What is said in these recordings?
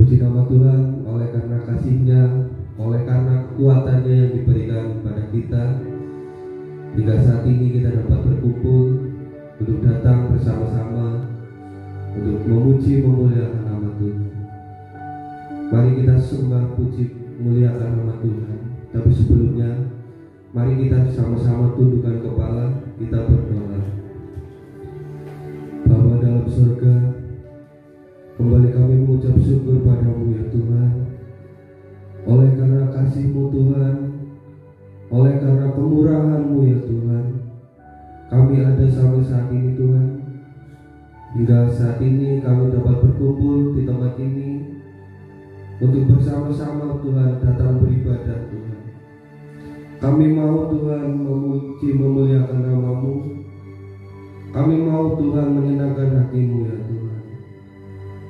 Puji nama Tuhan, oleh karena kasih-Nya, oleh karena kekuatannya yang diberikan kepada kita, hingga saat ini kita dapat berkumpul untuk datang bersama-sama untuk memuji memuliakan nama Tuhan. Mari kita sembah, puji, muliakan nama Tuhan. Tapi sebelumnya, mari kita sama-sama tundukkan kepala, kita berdoa. Bapa dalam surga, kembali kami mengucap syukur padamu ya Tuhan. Oleh karena kasih-Mu Tuhan, oleh karena kemurahan-Mu ya Tuhan, kami ada sampai saat ini Tuhan. Hingga saat ini kami dapat berkumpul di tempat ini untuk bersama-sama Tuhan datang beribadah Tuhan. Kami mau Tuhan memuji memuliakan nama-Mu. Kami mau Tuhan menyenangkan hati-Mu ya Tuhan.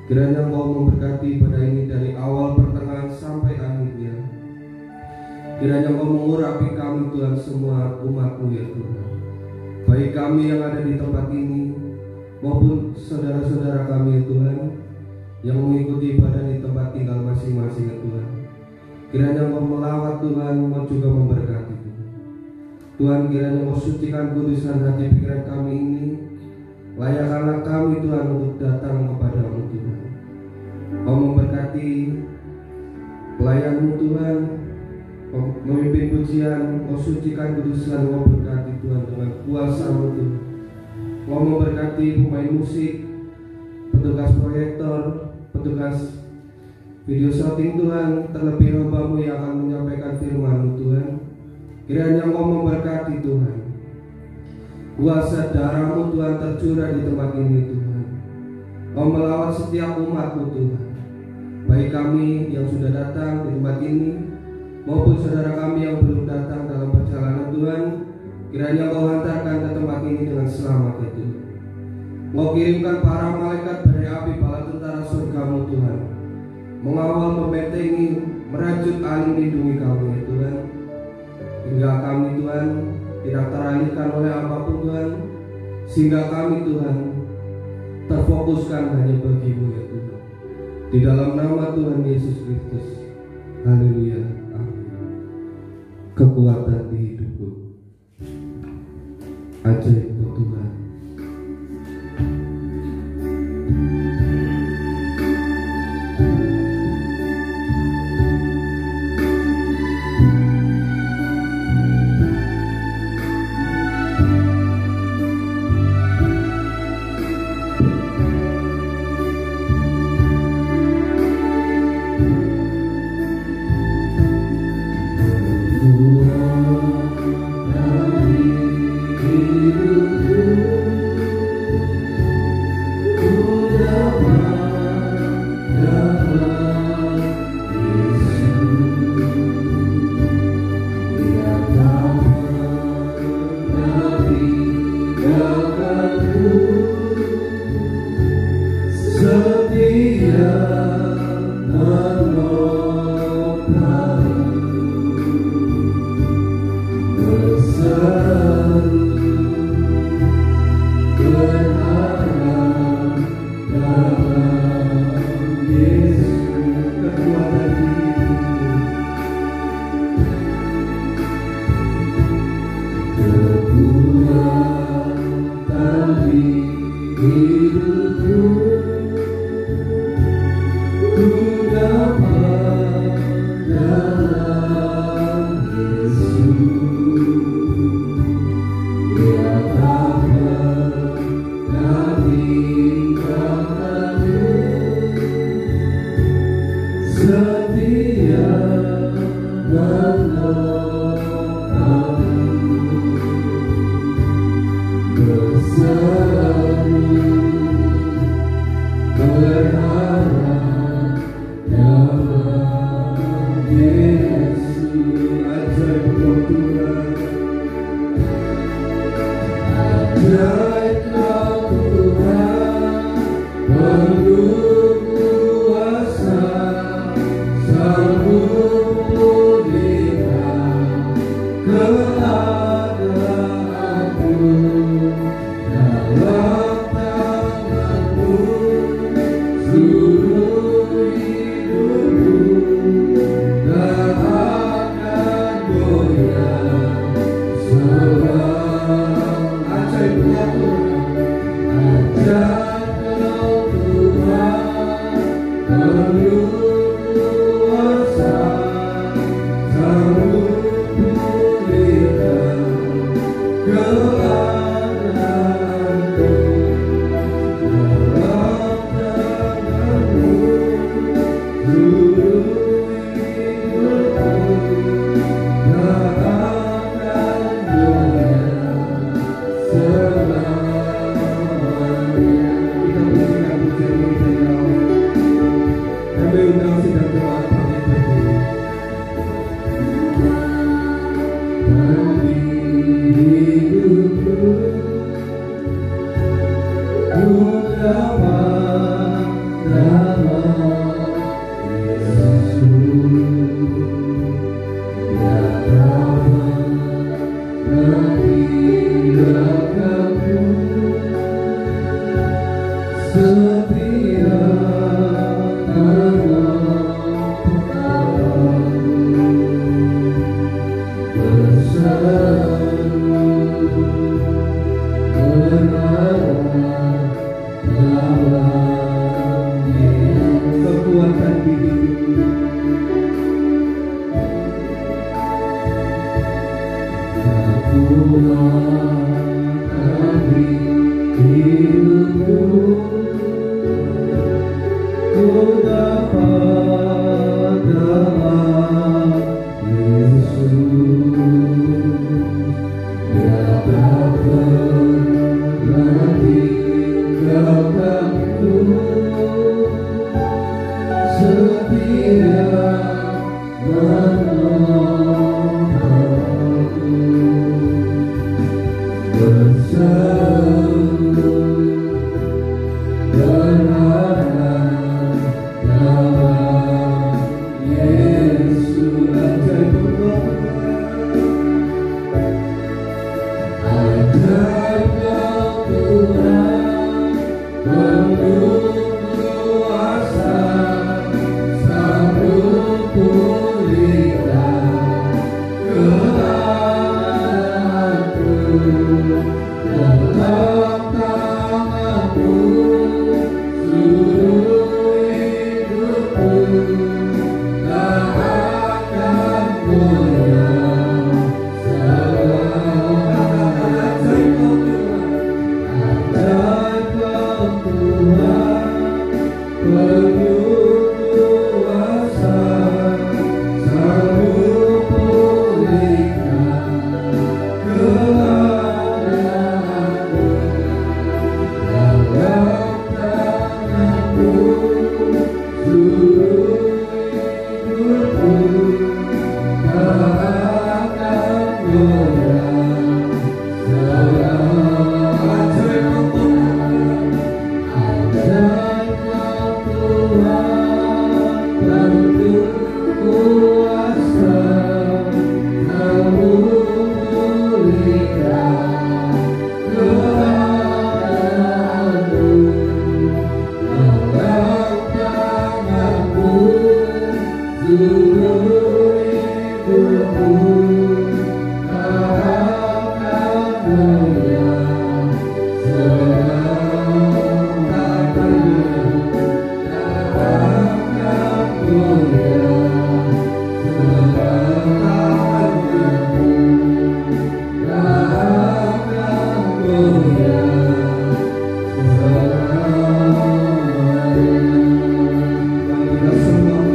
Kiranya Engkau memberkati pada ini dari awal pertengahan sampai akhirnya. Kiranya Engkau mengurapi kami Tuhan, semua umat-Mu ya Tuhan. Baik kami yang ada di tempat ini maupun saudara-saudara kami ya Tuhan yang mengikuti ibadah di tempat tinggal masing-masing ya Tuhan. Kiranya Engkau melawat Tuhan, Engkau juga memberkati Tuhan. Tuhan, kiranya Engkau sucikan kuduskan hati pikiran kami ini. Layakkanlah kami Tuhan untuk datang kepada-Mu Tuhan. Engkau memberkati pelayan-Mu Tuhan, memimpin pujian, Engkau sucikan kuduskan, Engkau berkati Tuhan dengan kuasa-Mu Tuhan. Engkau memberkati pemain musik, petugas proyektor, petugas video shooting Tuhan, terlebih hamba-Mu yang akan menyampaikan firman-Mu Tuhan. Kiranya Engkau memberkati Tuhan. Kuasa darah-Mu Tuhan tercurah di tempat ini Tuhan. Engkau melawat setiap umat-Mu Tuhan, baik kami yang sudah datang di tempat ini maupun saudara kami yang belum datang dalam perjalanan Tuhan. Kiranya Engkau hantarkan ke tempat ini dengan selamat ya Tuhan. Engkau kirimkan para malaikat dari api bala tentara surga-Mu Tuhan, mengawal, membentengi, merajut, aling, lindungi kami ya Tuhan. Hingga kami Tuhan tidak teralihkan oleh apapun Tuhan, sehingga kami Tuhan terfokuskan hanya bagi-Mu ya Tuhan. Di dalam nama Tuhan Yesus Kristus. Haleluya. Amin. Kekuatan di hidupku, ajaib Tuhan. Kami undang sidang jemaat pamit berdiri. Bagi hidupku ku dapat dalam Yesus yang dapat menghidupkanku setia dalam kekuatan di hidup. Kekuatan di hidupku ku dapat dalam Yesus yang dapat meninggalkanku setia menolongku bersama berharap dalam Yesus. Ajaib Tuhan penuh kuasa sanggup pulihkan kelemahanku dalam tanganmu seluruh hidupku tak akan goyah ajaib Tuhan penuh kuasa sanggup pulihkan kelemahanku dalam tanganmu seluruh hidupku tak akan goyah ajaib Tuhan penuh kuasa sanggup pulihkan kelemahanku dalam tanganmu seluruh hidupku tak akan goyah semua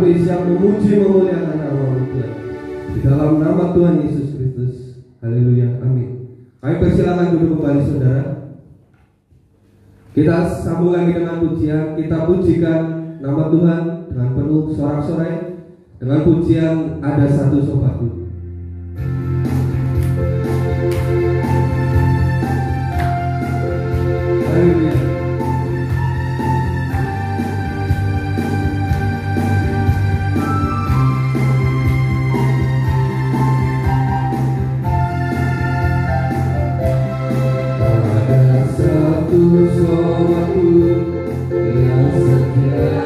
kami siap memuji memuliakan nama Tuhan. Di dalam nama Tuhan Yesus Kristus. Haleluya. Amin. Kami persilakan duduk kembali saudara. Kita sambung lagi dengan pujian. Kita pujikan nama Tuhan dengan penuh sorak-sorai dengan pujian Ada Satu Sobatku. Haleluya. Sobatku yang setia,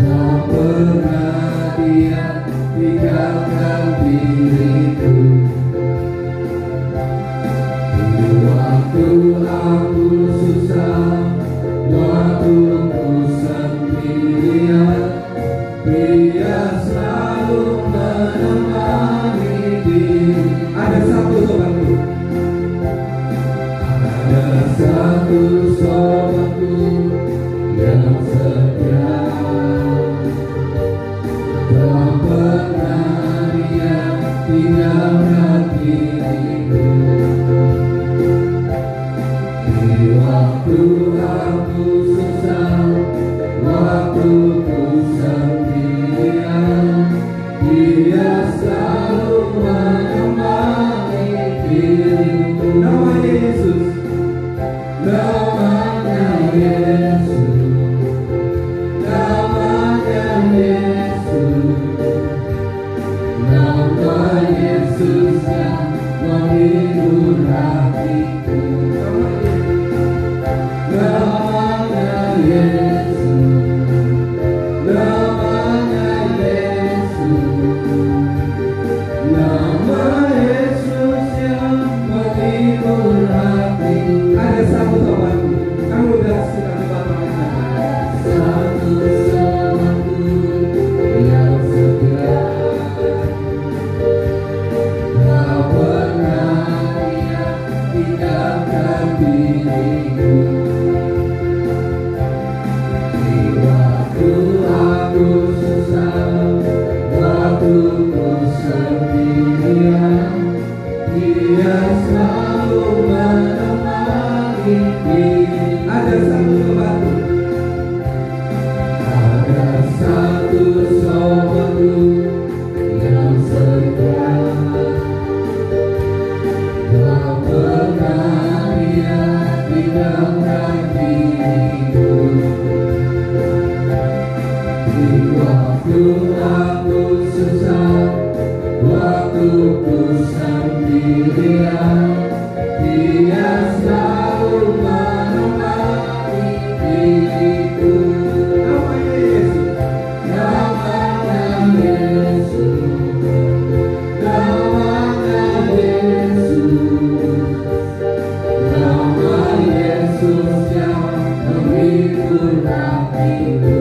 tak pernah dia tinggalkan diriku. Di waktu aku susah, waktu ku sendirian, dia selalu menemani diri. Ada satu sobatku, satu sobatku yang setia, tak pernah dia tinggalkan diriku. Di waktu aku susah, waktu ku sendirian, dia selalu menemani diriku. Namanya Yesus. Namanya Yesus, namanya Yesus, nama Yesus yang menghibur hatiku. Namanya Yesus, namanya Yesus, nama Yesus yang menghibur hatiku. Ada satu sobatku, kamu udah sudah depan satu sobatku yang setia, tak pernah dia tinggalkan diriku. Di waktu aku susah, waktu ku sendirian, dia selalu menemani. Ada satu sobatku, ada satu sobatku yang setia, tak pernah dia tinggalkan diriku. Di waktu aku susah, waktu ku sendirian, dia selalu menemani diriku. Namanya Yesus, namanya Yesus, namanya Yesus, nama Yesus yang menghibur hatiku.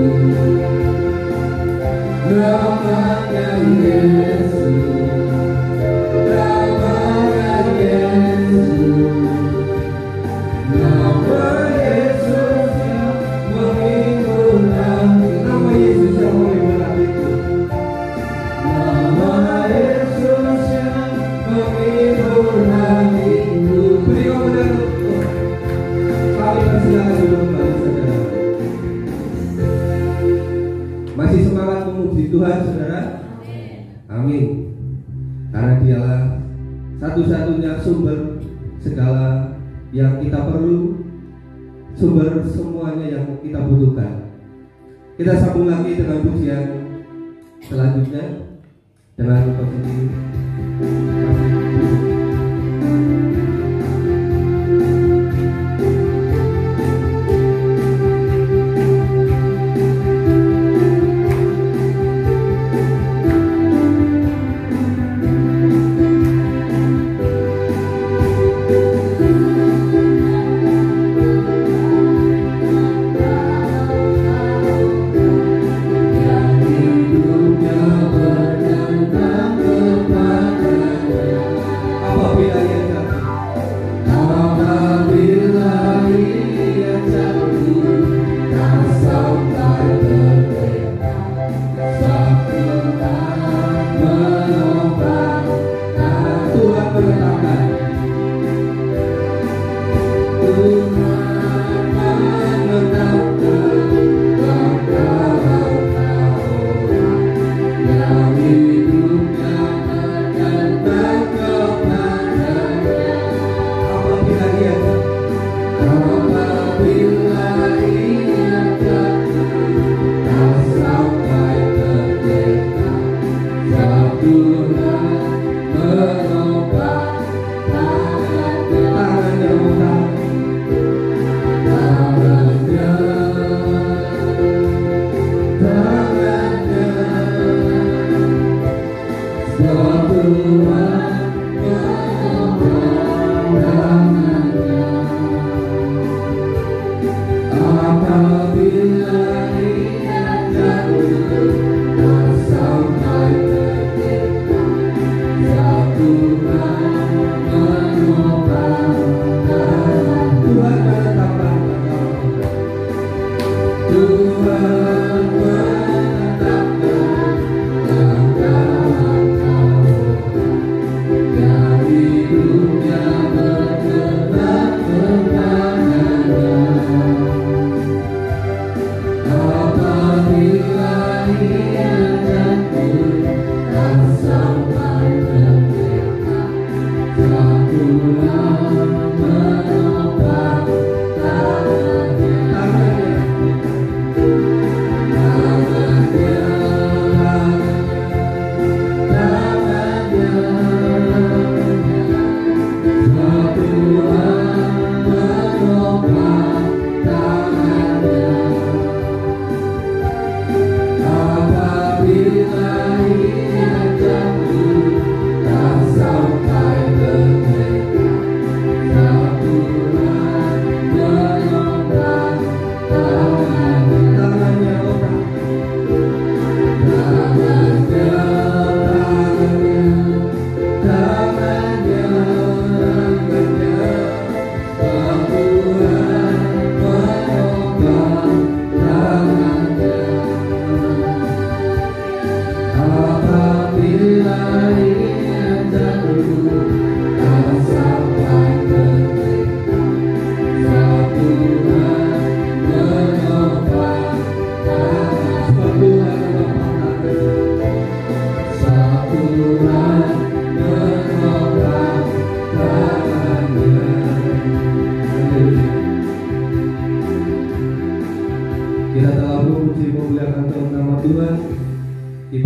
Namanya Yesus, namanya Yesus, nama Yesus yang menghibur hatiku. Nama Yesus yang menghibur hatiku. Nama Yesus yang menghibur hatiku. Beri kemuliaan untuk kami persilakan dulu kembali saudara. Masih semangat memuji Tuhan saudara? Amin. Karena dialah satu-satunya sumber segala yang kita perlu, sumber semuanya yang kita butuhkan. Kita sambung lagi dengan pujian selanjutnya dengan posisi yang hidupnya berdendam kepada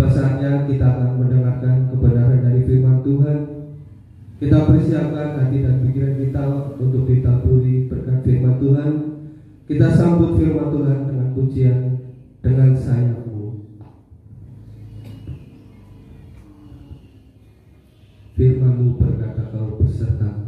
Tiba saatnya kita akan mendengarkan kebenaran dari firman Tuhan. Kita persiapkan hati dan pikiran kita untuk ditaburi berkat firman Tuhan. Kita sambut firman Tuhan dengan pujian, dengan sayapmu. Firman-Mu berkata, Kau besertaku.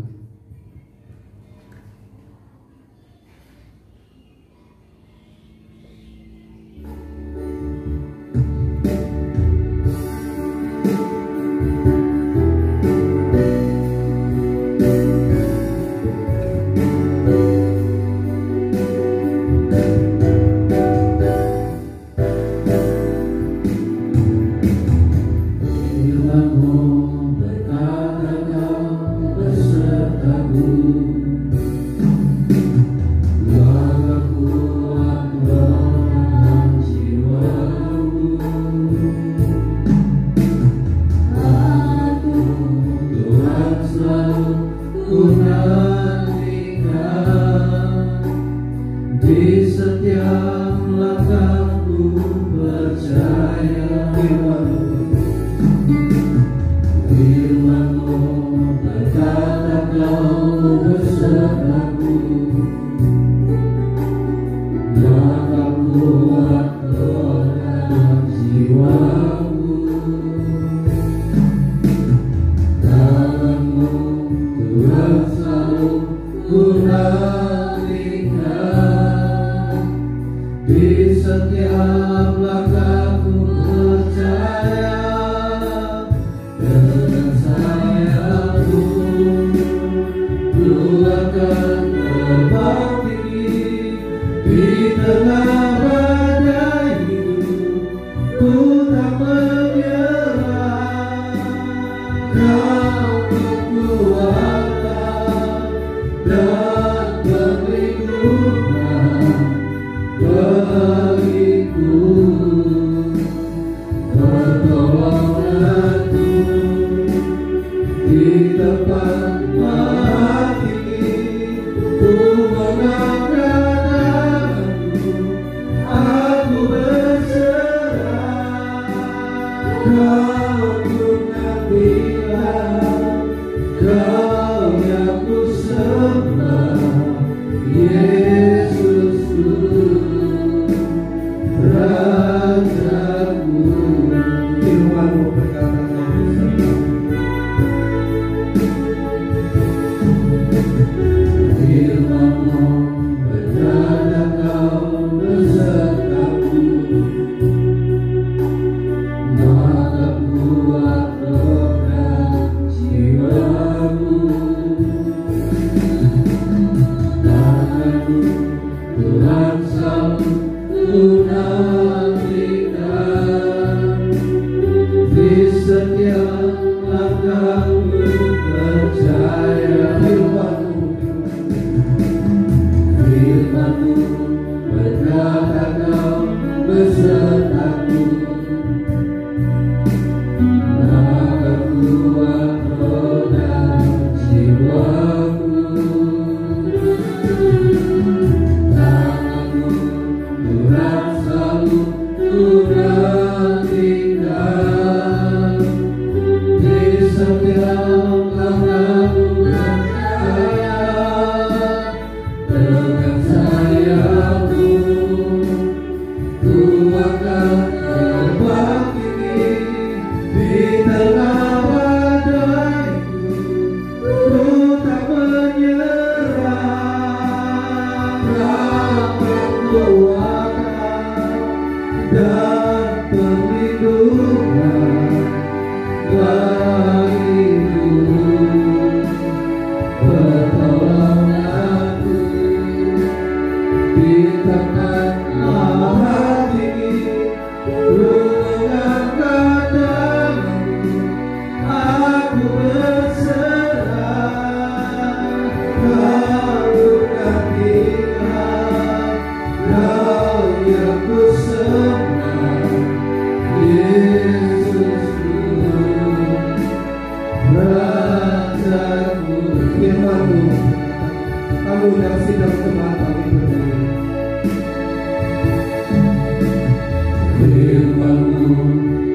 Firman-Mu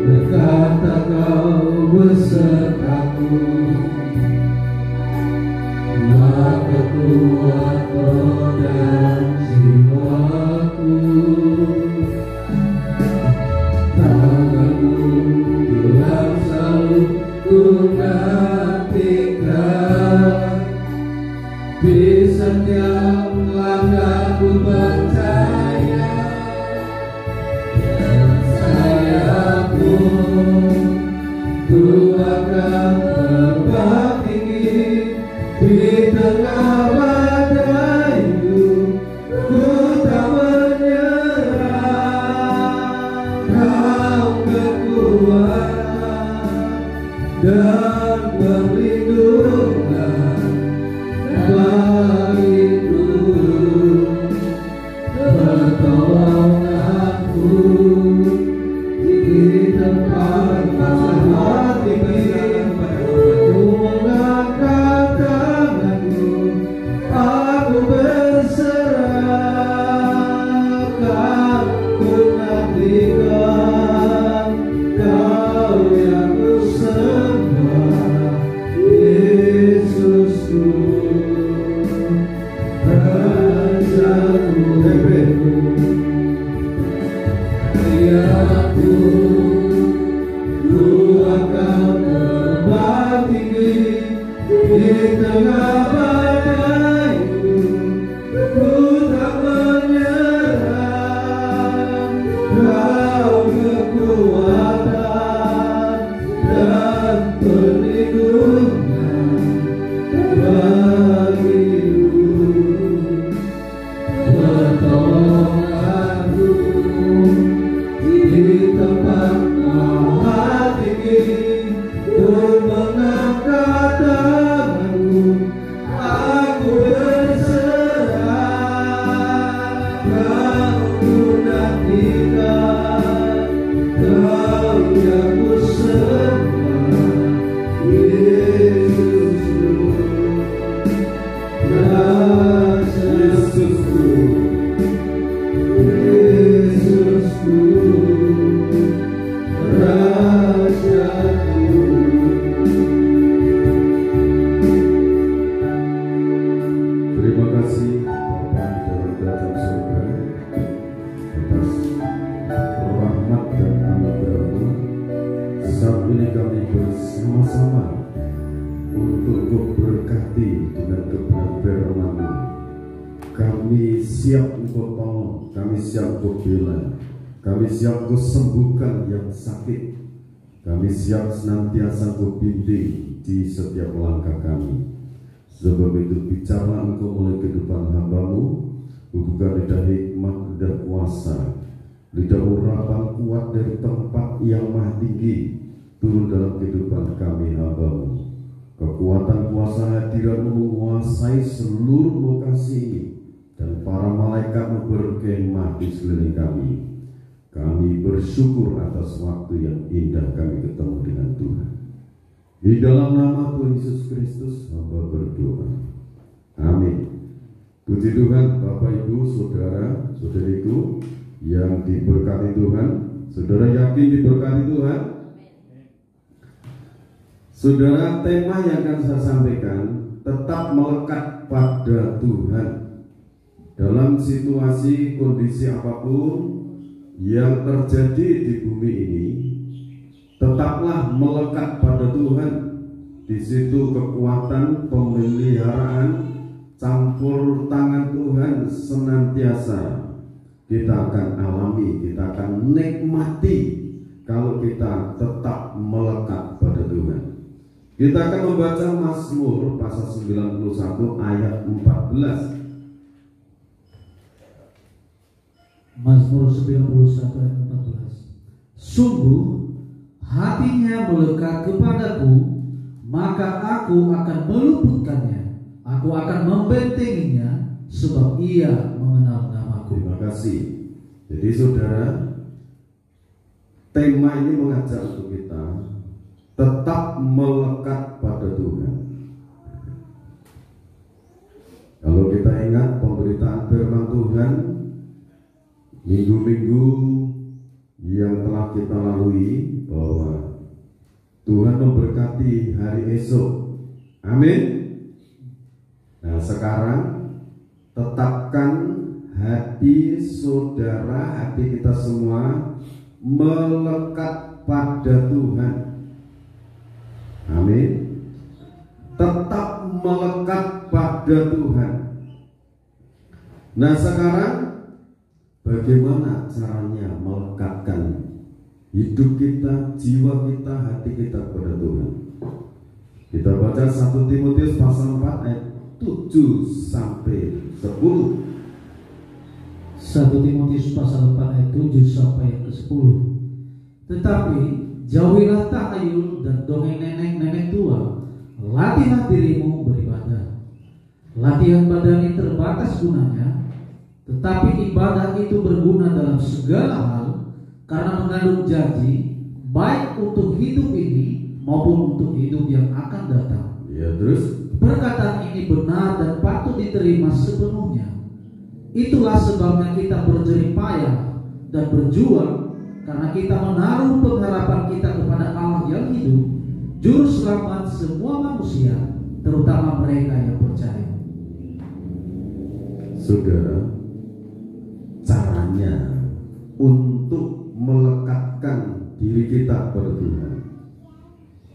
berkata, Kami siap Kau sembuhkan yang sakit. Kami siap senantiasa Kau bimbing di setiap langkah kami. Sebab itu bicara Engkau mulai kehidupan hamba-Mu, buka lidah hikmat, lidah kuasa, lidah urapan kuat dari tempat yang maha tinggi, turun dalam kehidupan kami hamba-Mu. Kekuatan kuasa hadirat-Mu menguasai seluruh lokasi ini, dan para malaikat-Mu berkemah di sekeliling kami. Kami bersyukur atas waktu yang indah kami ketemu dengan Tuhan. Di dalam nama Tuhan Yesus Kristus hamba berdoa. Amin. Puji Tuhan, Bapak, Ibu, Saudara, Saudariku yang diberkati Tuhan. Saudara yakin diberkati Tuhan? Saudara, tema yang akan saya sampaikan tetap melekat pada Tuhan. Dalam situasi kondisi apapun yang terjadi di bumi ini, tetaplah melekat pada Tuhan. Di situ kekuatan pemeliharaan campur tangan Tuhan senantiasa kita akan alami, kita akan nikmati kalau kita tetap melekat pada Tuhan. Kita akan membaca Mazmur pasal 91 ayat 14. Mazmur 91 ayat 14. Sungguh hatinya melekat kepadaku, maka aku akan meluputkannya. Aku akan membentenginya, sebab ia mengenal namaku. Terima kasih. Jadi saudara, tema ini mengajak untuk kita tetap melekat pada Tuhan. Kalau kita ingat pemberitaan firman Tuhan minggu-minggu yang telah kita lalui, bahwa Tuhan memberkati hari esok. Amin. Nah, sekarang tetapkan hati saudara, hati kita semua melekat pada Tuhan. Amin. Tetap melekat pada Tuhan. Nah, sekarang bagaimana caranya melekatkan hidup kita, jiwa kita, hati kita kepada Tuhan? Kita baca 1 Timotius pasal 4 ayat 7 sampai 10. 1 Timotius pasal 4 ayat 7 sampai yang ke-10. Tetapi jauhilah tahayul dan dongeng nenek-nenek tua. Latihlah dirimu beribadah. Latihan badani terbatas gunanya, tetapi ibadah itu berguna dalam segala hal, karena mengandung janji baik untuk hidup ini maupun untuk hidup yang akan datang. Ya, terus Perkataan ini benar dan patut diterima sepenuhnya. Itulah sebabnya kita berjerih payah dan berjuang, karena kita menaruh pengharapan kita kepada Allah yang hidup, juru selamat semua manusia, terutama mereka yang percaya. Saudara, caranya untuk melekatkan diri kita pada Tuhan,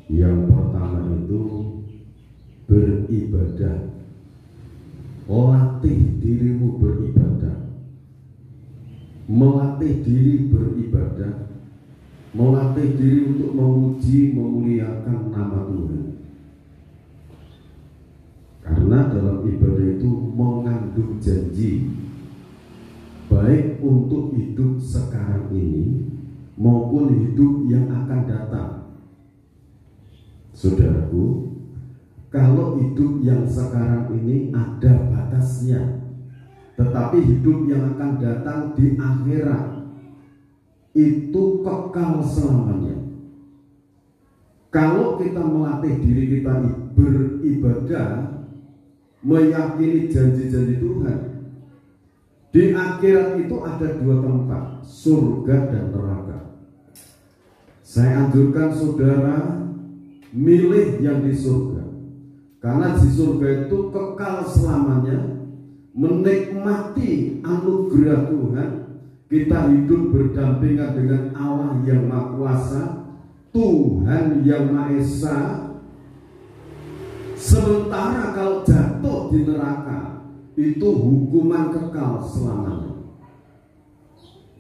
yang pertama itu beribadah. Latih dirimu beribadah. Melatih diri beribadah, melatih diri untuk memuji, memuliakan nama Tuhan. Karena dalam ibadah itu mengandung janji, baik untuk hidup sekarang ini maupun hidup yang akan datang. Saudaraku, kalau hidup yang sekarang ini ada batasnya, tetapi hidup yang akan datang di akhirat itu kekal selamanya. Kalau kita melatih diri kita beribadah, meyakini janji-janji Tuhan, di akhirat itu ada 2 tempat, surga dan neraka. Saya anjurkan saudara milih yang di surga, karena di surga itu kekal selamanya, menikmati anugerah Tuhan. Kita hidup berdampingan dengan Allah yang Maha Kuasa, Tuhan yang Maha Esa. Sementara kalau jatuh di neraka, itu hukuman kekal selamanya.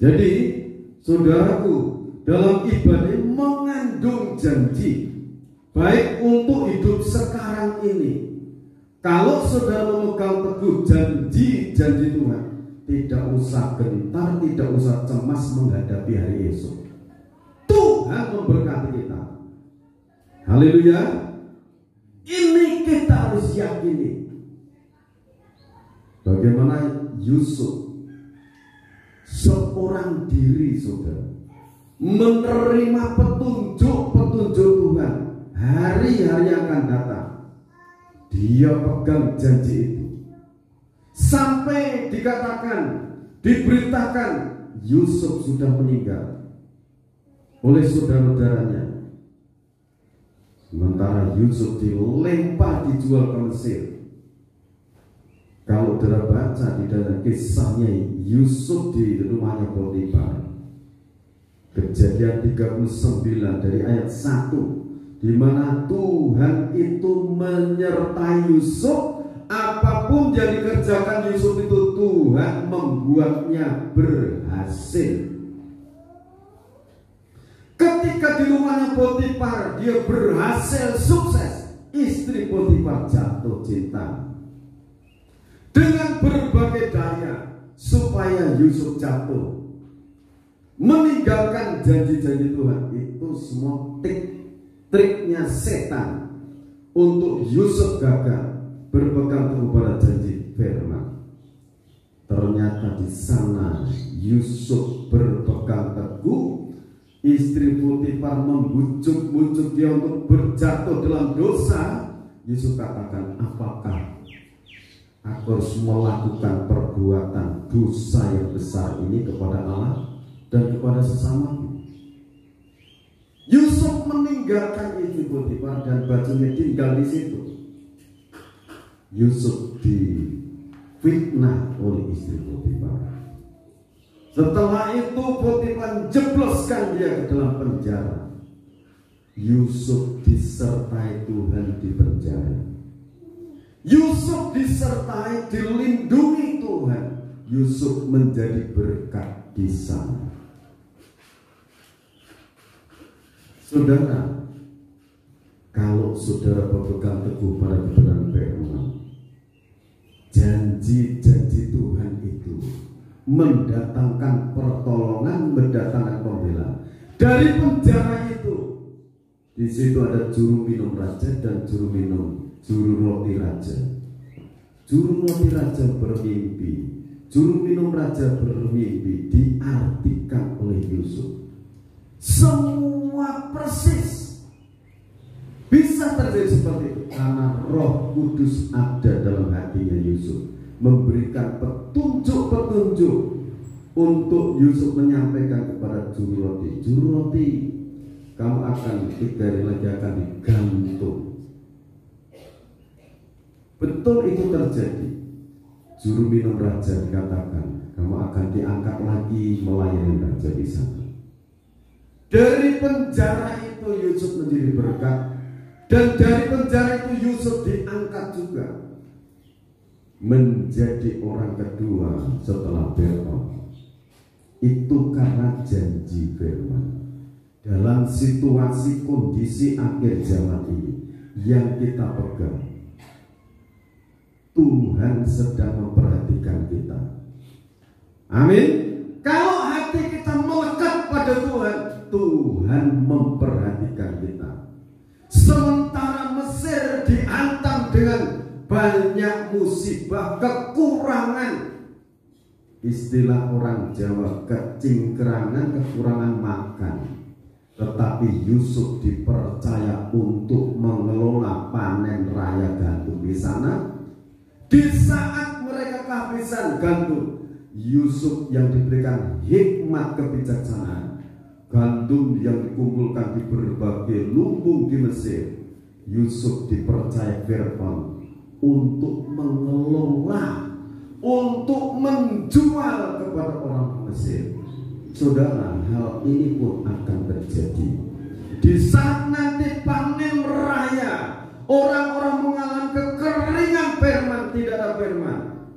Jadi saudaraku, dalam ibadah mengandung janji, baik untuk hidup sekarang ini. Kalau saudara memegang teguh janji-janji Tuhan, tidak usah gentar, tidak usah cemas menghadapi hari esok. Tuhan memberkati kita. Haleluya. Ini kita harus yakini. Bagaimana Yusuf, seorang diri saudara, menerima petunjuk-petunjuk Tuhan, hari-hari akan datang. Dia pegang janji itu, sampai dikatakan, diberitakan Yusuf sudah meninggal oleh saudara-saudaranya. Sementara Yusuf dilempar, dijual ke Mesir. Kalau saudara baca di dalam kisahnya Yusuf di rumahnya Potifar, Kejadian 39 dari ayat 1, di mana Tuhan itu menyertai Yusuf. Apapun yang dikerjakan Yusuf itu Tuhan membuatnya berhasil. Ketika di rumahnya Potifar dia berhasil sukses, istri Potifar jatuh cinta. Dengan berbagai daya supaya Yusuf jatuh, meninggalkan janji-janji Tuhan. Itu semua triknya setan untuk Yusuf gagal berpegang teguh pada janji firman. Ternyata di sana Yusuf berpegang teguh, istri Potifar membujuk-bujuk dia untuk berjatuh dalam dosa. Yusuf katakan, apakah aku harus melakukan perbuatan dosa yang besar ini kepada Allah dan kepada sesamaku? Yusuf meninggalkan istri Potifar dan bajunya tinggal di situ. Yusuf difitnah oleh istri Potifar. Setelah itu Potifar jebloskan dia ke dalam penjara. Yusuf disertai Tuhan di penjara. Yusuf disertai, dilindungi Tuhan. Yusuf menjadi berkat di sana. Saudara, kalau saudara berpegang teguh pada kebenaran firman, janji-janji Tuhan itu mendatangkan pertolongan, mendatangkan pembelaan. Dari penjara itu, di situ ada juru minum raja dan juru roti raja. Juru roti raja bermimpi, juru minum raja bermimpi, diartikan oleh Yusuf. Semua persis bisa terjadi seperti itu karena Roh Kudus ada dalam hatinya Yusuf, memberikan petunjuk-petunjuk untuk Yusuf menyampaikan kepada juru roti, kamu akan 3 hari lagi akan digantung. Betul itu terjadi. Juru minum raja dikatakan, kamu akan diangkat lagi melayani raja di sana. Dari penjara itu Yusuf menjadi berkat, dan dari penjara itu Yusuf diangkat juga menjadi orang kedua setelah Fir'aun. Itu karena janji firman. Dalam situasi kondisi akhir zaman ini yang kita pegang, Tuhan sedang memperhatikan kita. Amin. Kalau hati kita melekat pada Tuhan, Tuhan memperhatikan kita. Sementara Mesir dihantam dengan banyak musibah, kekurangan. Istilah orang Jawa, kecingkrangan, kekurangan makan. Tetapi Yusuf dipercaya untuk mengelola panen raya gandum di sana. Di saat mereka kehabisan gandum, Yusuf yang diberikan hikmat kebijaksanaan, gandum yang dikumpulkan di berbagai lumbung di Mesir, Yusuf dipercaya Fir'aun untuk mengelola, untuk menjual kepada orang Mesir. Saudara, hal ini pun akan terjadi di saat nanti panen raya. Orang-orang mengalami kekeringan firman, tidak ada firman.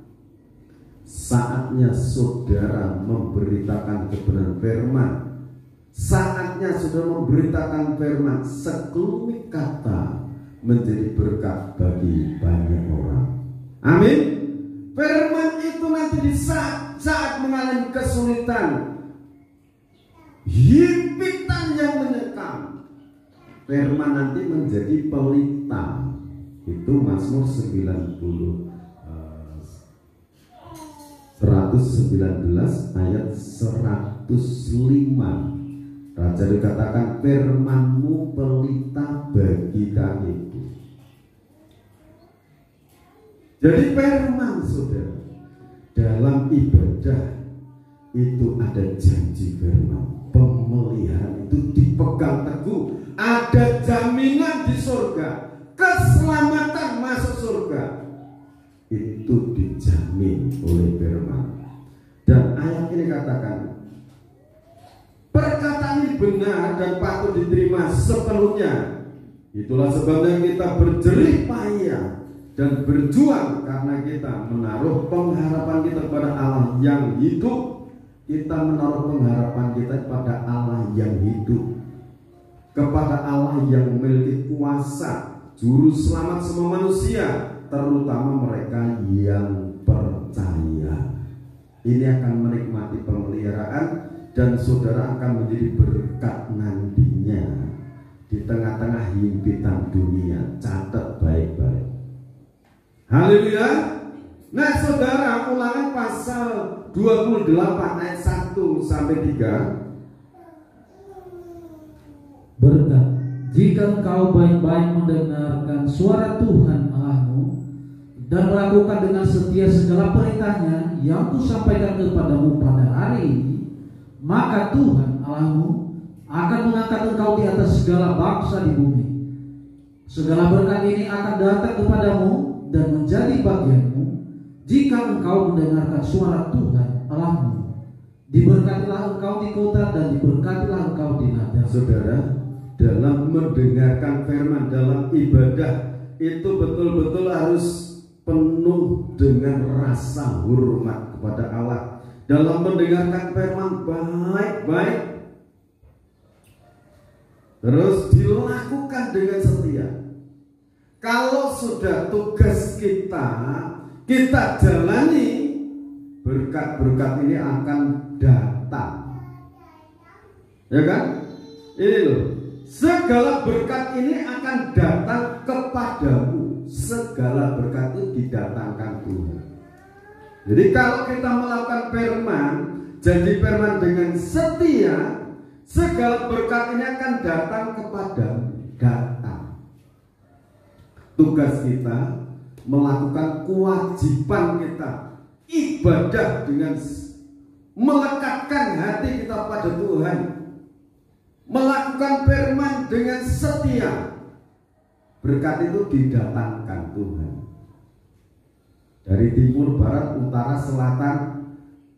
Saatnya saudara memberitakan kebenaran firman. Saatnya saudara memberitakan firman, sekelumit kata menjadi berkat bagi banyak orang. Amin. Firman itu nanti di saat mengalami kesulitan, himpitan yang menyekam, firman nanti menjadi pelita. Itu Mazmur 119 ayat 105. Raja dikatakan, firman-Mu pelita bagi kami. Jadi firman, saudara, dalam ibadah itu ada janji firman. Pemeliharaan itu dipegang teguh. Ada jaminan di surga, keselamatan masuk surga itu dijamin oleh firman. Dan ayat ini katakan, perkataan ini benar dan patut diterima sepenuhnya. Itulah sebabnya kita berjerih payah dan berjuang, karena kita menaruh pengharapan kita pada Allah yang hidup. Kita menaruh pengharapan kita pada Allah yang hidup, kepada Allah yang memiliki kuasa, juru selamat semua manusia, terutama mereka yang percaya. Ini akan menikmati pemeliharaan, dan saudara akan menjadi berkat nantinya di tengah-tengah himpitan dunia. Catat baik-baik. Haleluya. Nah saudara, Ulangan pasal 28 ayat 1 sampai 3. Berkat, jika engkau baik-baik mendengarkan suara Tuhan Allahmu dan melakukan dengan setia segala perintahnya yang kusampaikan kepadamu pada hari ini, maka Tuhan Allahmu akan mengangkat engkau di atas segala bangsa di bumi. Segala berkat ini akan datang kepadamu dan menjadi bagianmu jika engkau mendengarkan suara Tuhan Allahmu. Diberkatilah engkau di kota dan diberkatilah engkau di ladang. Saudara, dalam mendengarkan firman, dalam ibadah itu betul-betul harus penuh dengan rasa hormat kepada Allah. Dalam mendengarkan firman baik-baik, terus dilakukan dengan setia. Kalau sudah tugas kita jalani, berkat-berkat ini akan datang. Ya kan? Ini loh, segala berkat ini akan datang kepadamu. Segala berkat itu didatangkan Tuhan. Jadi kalau kita melakukan firman, janji firman dengan setia, segala berkat ini akan datang kepadamu. Datang. Tugas kita melakukan kewajiban kita, ibadah dengan melekatkan hati kita pada Tuhan, melakukan firman dengan setia. Berkat itu didatangkan Tuhan dari timur, barat, utara, selatan,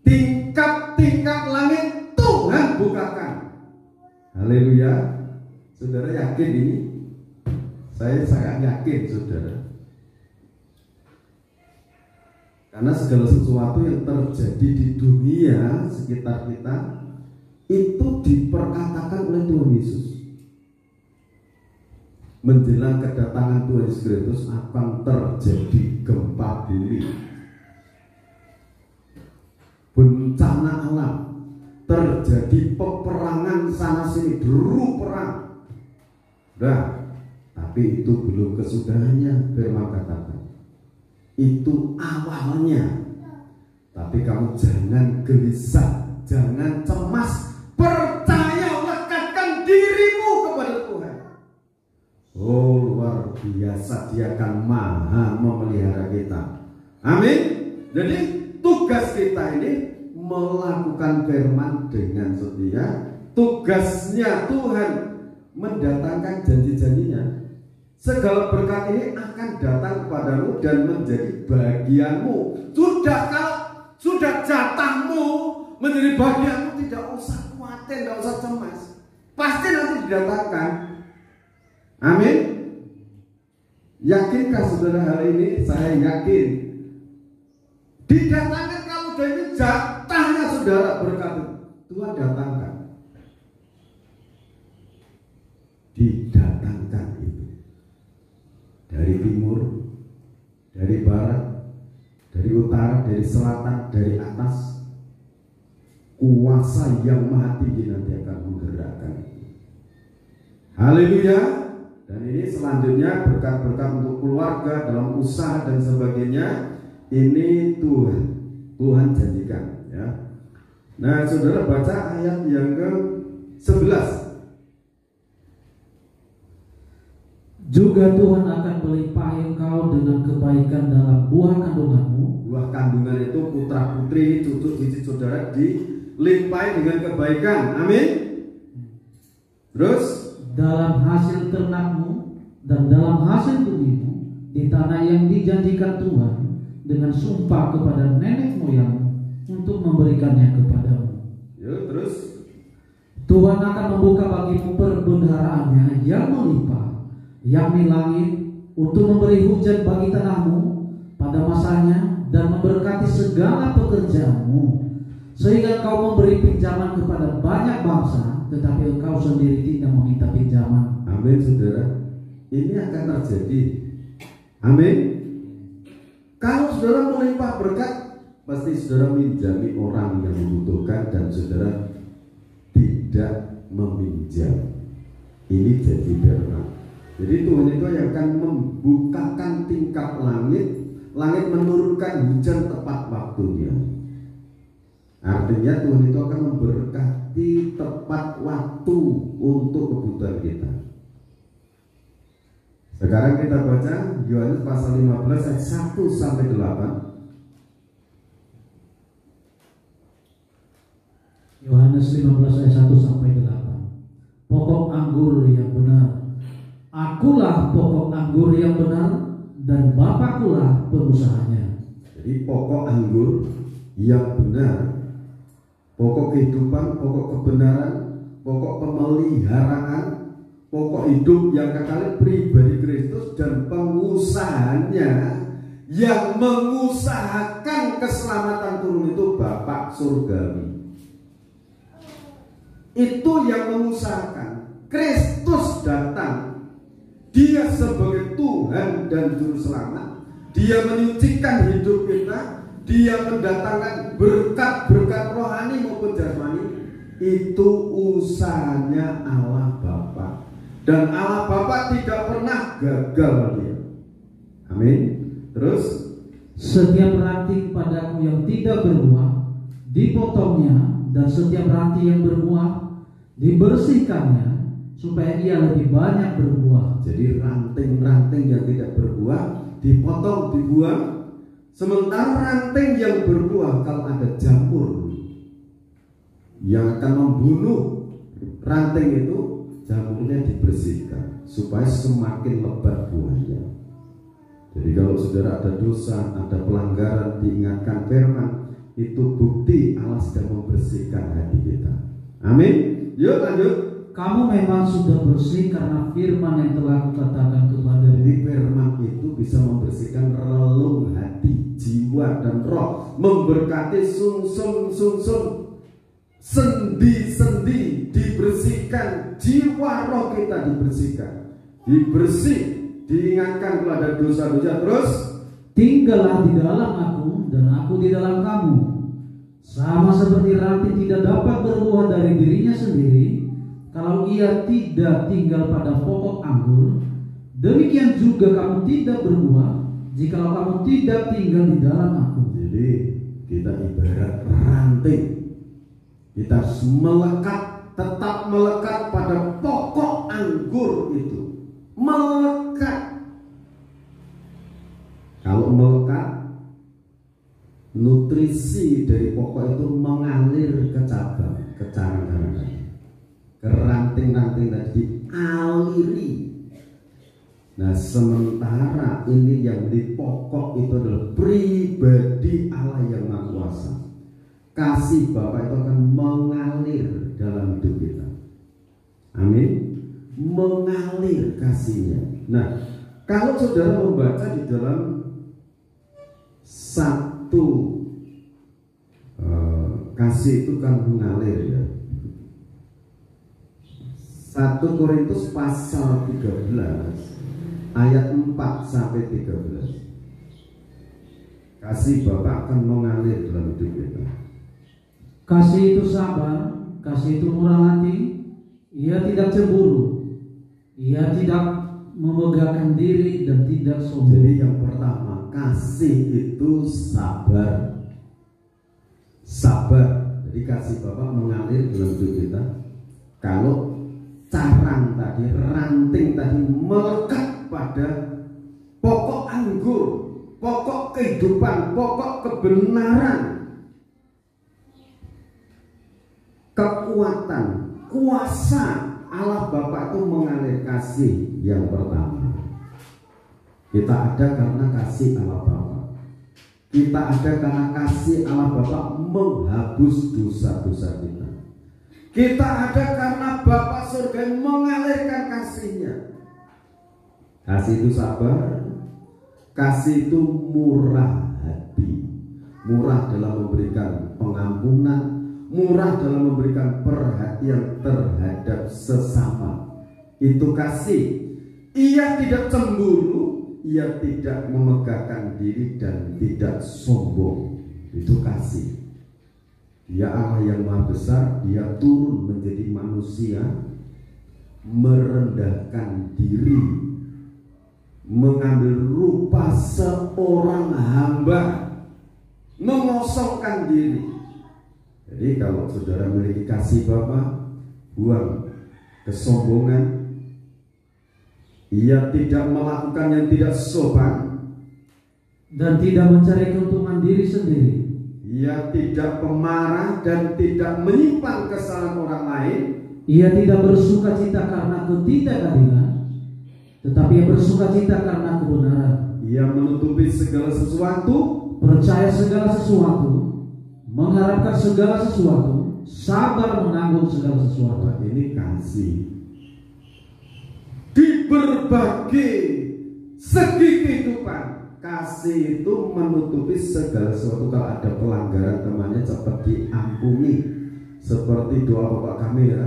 tingkap-tingkap langit Tuhan bukakan. Haleluya. Saudara yakin ini? Saya sangat yakin, saudara. Karena segala sesuatu yang terjadi di dunia sekitar kita itu diperkatakan oleh Tuhan Yesus. Menjelang kedatangan Tuhan Yesus Kristus akan terjadi gempa bumi, bencana alam, terjadi peperangan sana sini, deru perang. Tapi itu belum kesudahannya, firman katakan. Itu awalnya. Tapi kamu jangan gelisah, jangan cemas, percaya, lekatkan dirimu kepada Tuhan. Oh, luar biasa, Dia akan maha memelihara kita. Amin. Jadi tugas kita ini melakukan firman dengan setia. Tugasnya Tuhan mendatangkan janji-janjinya. Segala berkat ini akan datang kepadamu dan menjadi bagianmu. Sudah jatahmu menjadi bagianmu, tidak usah khawatir, tidak usah cemas. Pasti nanti didatangkan. Amin. Yakinkah saudara hal ini? Saya yakin. Didatangkan. Kalau sudah ini jatahnya saudara berkat, Tuhan datangkan. Didatangkan itu. Dari timur, dari barat, dari utara, dari selatan, dari atas, kuasa yang maha tinggi nanti akan menggerakkan. Haleluya. Dan ini selanjutnya berkat-berkat untuk keluarga, dalam usaha dan sebagainya. Ini Tuhan janjikan, ya. Nah, saudara baca ayat yang ke-11. Juga Tuhan akan melimpahi engkau dengan kebaikan dalam buah kandunganmu. Buah kandungan itu putra putri, cucu cicit saudara dilimpahi dengan kebaikan. Amin. Terus dalam hasil ternakmu dan dalam hasil bumimu di tanah yang dijanjikan Tuhan dengan sumpah kepada nenek moyang untuk memberikannya kepadamu. Ya, terus Tuhan akan membuka bagimu perbendaharaannya yang melimpah, yakni langit, untuk memberi hujan bagi tanahmu pada masanya dan memberkati segala pekerjaanmu, sehingga kau memberi pinjaman kepada banyak bangsa, tetapi engkau sendiri tidak meminta pinjaman. amin, saudara. Ini akan terjadi. Amin. Kalau saudara melimpah berkat, pasti saudara minjami orang yang membutuhkan dan saudara tidak meminjam. Ini jadi firman. Jadi Tuhan itu yang akan membukakan tingkap langit, langit menurunkan hujan tepat waktunya. Artinya Tuhan itu akan memberkati tepat waktu untuk kebutuhan kita. Sekarang kita baca Yohanes pasal 15 ayat 1 sampai 8. Yohanes 15 ayat 1 sampai 8. Pokok anggur yang benar Akulah pokok anggur yang benar dan Bapakkulah pengusahanya. Jadi pokok anggur yang benar, pokok kehidupan, pokok kebenaran, pokok pemeliharaan, pokok hidup yang kekal pribadi Kristus, dan pengusahanya yang mengusahakan keselamatan turun itu Bapak surgawi. Itu yang mengusahakan. Kristus datang, Dia sebagai Tuhan dan Juru Selamat, Dia menyucikan hidup kita, Dia mendatangkan berkat-berkat rohani maupun jasmani. Itu usahanya Allah Bapa, dan Allah Bapa tidak pernah gagal Dia. Amin. Terus, setiap ranting padaku yang tidak berbuah dipotongnya, dan setiap ranting yang berbuah dibersihkannya, supaya ia lebih banyak berbuah. jadi ranting-ranting yang tidak berbuah dipotong, dibuang. Sementara ranting yang berbuah, kalau ada jamur yang akan membunuh ranting itu, jamurnya dibersihkan supaya semakin lebat buahnya. Jadi kalau saudara ada dosa, ada pelanggaran, diingatkan firman, itu bukti Allah sedang membersihkan hati kita. Amin. Yuk lanjut. Kamu memang sudah bersih karena firman yang telah kukatakan kepadamu. Jadi firman itu bisa membersihkan relung hati, jiwa dan roh, memberkati sumsum, sendi-sendi dibersihkan, jiwa roh kita dibersihkan, diingatkan kalau ada dosa-dosa. Terus, tinggallah di dalam aku dan aku di dalam kamu. Sama seperti ranting tidak dapat berbuah dari dirinya sendiri kalau ia tidak tinggal pada pokok anggur, demikian juga kamu tidak berbuah jikalau kamu tidak tinggal di dalam aku. Jadi kita ibarat ranting, kita harus melekat, tetap melekat pada pokok anggur itu. Melekat. Kalau melekat, nutrisi dari pokok itu mengalir ke cabang, ke carang-carang, ke ranting-ranting tadi dialiri. Nah, sementara ini yang di pokok itu adalah pribadi Allah yang Maha Kuasa. Kasih Bapa itu akan mengalir dalam hidup kita. Amin. Mengalir kasihnya. Nah, kalau saudara membaca di dalam satu kasih itu kan mengalir ya. 1 Korintus pasal 13 ayat 4 sampai 13. Kasih Bapa akan mengalir dalam hidup kita. Kasih itu sabar, kasih itu murah hati, ia tidak cemburu, ia tidak memegahkan diri dan tidak sombong. Jadi yang pertama, kasih itu sabar. Sabar. Jadi kasih Bapa mengalir dalam hidup kita. Kalau carang tadi, ranting tadi melekat pada pokok anggur, pokok kehidupan, pokok kebenaran, kekuatan, kuasa Allah Bapa itu mengalir kasih yang pertama. Kita ada karena kasih Allah Bapa. Kita ada karena kasih Allah Bapa menghapus dosa-dosa kita. Kita ada karena Bapa surga mengalirkan kasihnya. Kasih itu sabar, kasih itu murah hati, murah dalam memberikan pengampunan, murah dalam memberikan perhatian terhadap sesama. Itu kasih. Ia tidak cemburu, ia tidak memegahkan diri dan tidak sombong. Itu kasih. Dia Allah yang Maha Besar, Dia turun menjadi manusia, merendahkan diri, mengambil rupa seorang hamba, mengosongkan diri. Jadi kalau saudara memiliki kasih Bapa, buang kesombongan. Ia tidak melakukan yang tidak sopan dan tidak mencari keuntungan diri sendiri. Ia tidak pemarah dan tidak menyimpan kesalahan orang lain. Ia tidak bersuka cita karena ketidakadilan, tetapi ia bersukacita karena kebenaran. Ia menutupi segala sesuatu, Percaya segala sesuatu, mengharapkan segala sesuatu, sabar menanggung segala sesuatu. ini kasih. Di berbagai segi kehidupan, kasih itu menutupi segala sesuatu. Kalau ada pelanggaran temannya cepat diampuni. Seperti doa Bapak kami ya,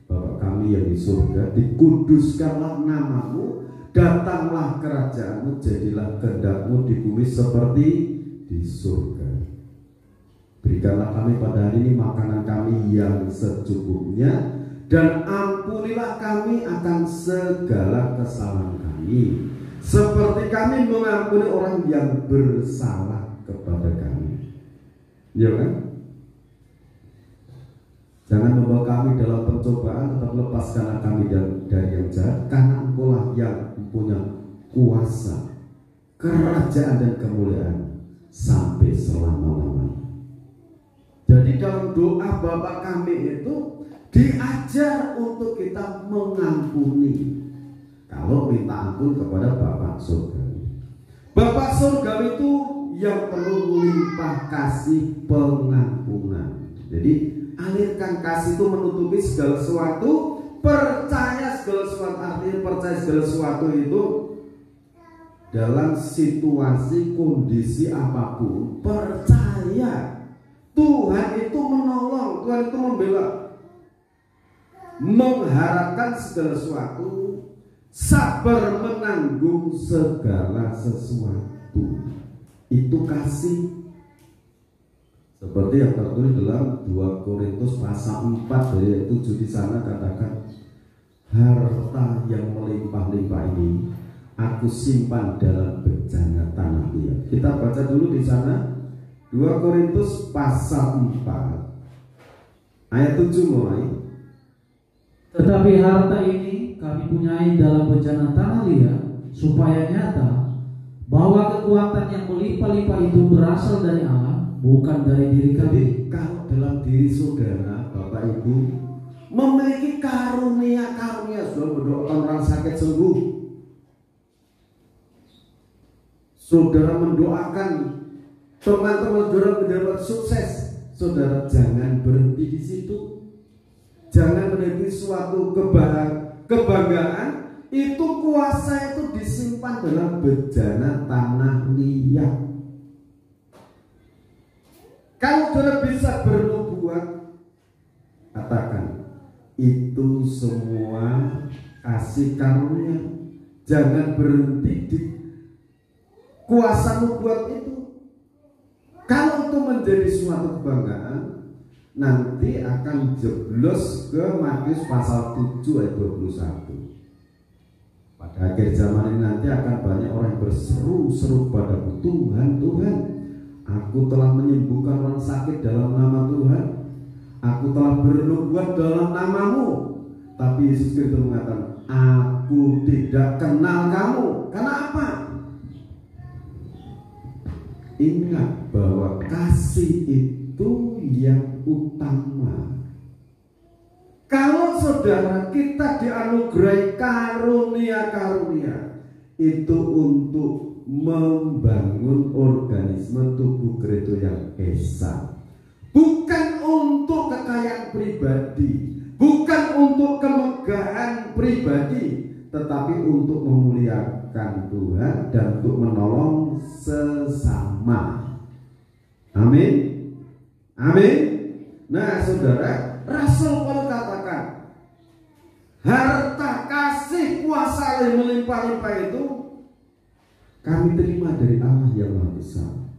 Bapak kami yang di surga, dikuduskanlah namamu, datanglah kerajaanmu, jadilah kehendakmu di bumi seperti di surga. Berikanlah kami pada hari ini makanan kami yang secukupnya, dan ampunilah kami akan segala kesalahan kami, seperti kami mengampuni orang yang bersalah kepada kami. Ya kan? Jangan membawa kami dalam pencobaan, tetap lepaskanlah kami dari yang jahat, karena Engkaulah yang mempunyai kuasa, kerajaan dan kemuliaan sampai selama-lamanya. Jadi dalam doa Bapa kami itu diajar untuk kita mengampuni. Kalau minta ampun kepada Bapak Surgawi. Bapak Surgawi itu yang perlu limpah kasih pengampunan. Jadi alirkan kasih itu menutupi segala sesuatu, percaya segala sesuatu. Artinya percaya segala sesuatu itu dalam situasi kondisi apapun, percaya Tuhan itu menolong, Tuhan itu membela, mengharapkan segala sesuatu, sabar menanggung segala sesuatu. Itu kasih. Seperti yang tertulis dalam 2 Korintus pasal 4 dari 7 di sana katakan, harta yang melimpah-limpah ini aku simpan dalam bejana tanah liat. Kita baca dulu di sana 2 Korintus pasal 4 ayat 7 mulai. Tetapi harta ini kami punyai dalam bejana tanah liat, supaya nyata bahwa kekuatan yang melimpah-limpah itu berasal dari Allah, bukan dari diri kami. Jadi kalau dalam diri saudara, Bapak Ibu memiliki karunia-karunia, sudah mendoakan orang sakit sembuh, saudara mendoakan teman-teman saudara mendapat sukses, saudara jangan berhenti di situ. Jangan berhenti suatu kebanggaan. Itu kuasa itu disimpan dalam bejana tanah liat. Kalau saudara bisa bernubuat, katakan itu semua kasih karunia. Jangan berhenti di kuasa nubuat itu. Kalau itu menjadi suatu kebanggaan, nanti akan jeblos ke Matius pasal 7 ayat 21. Pada akhir zaman ini nanti akan banyak orang yang berseru-seru padaku, Tuhan, Tuhan, aku telah menyembuhkan orang sakit dalam nama Tuhan, aku telah bernubuat dalam namamu. Tapi Yesus Kristus mengatakan, aku tidak kenal kamu. Karena apa? Ingat bahwa kasih itu yang utama. Kalau saudara kita dianugerahi karunia-karunia, itu untuk membangun organisme tubuh gereja yang esa, bukan untuk kekayaan pribadi, bukan untuk kemegahan pribadi, tetapi untuk memuliakan Tuhan dan untuk menolong sesama. Amin. Amin. Nah, saudara, Rasul Paulus katakan, harta kasih kuasa yang melimpah-limpah itu kami terima dari Allah yang Maha Besar.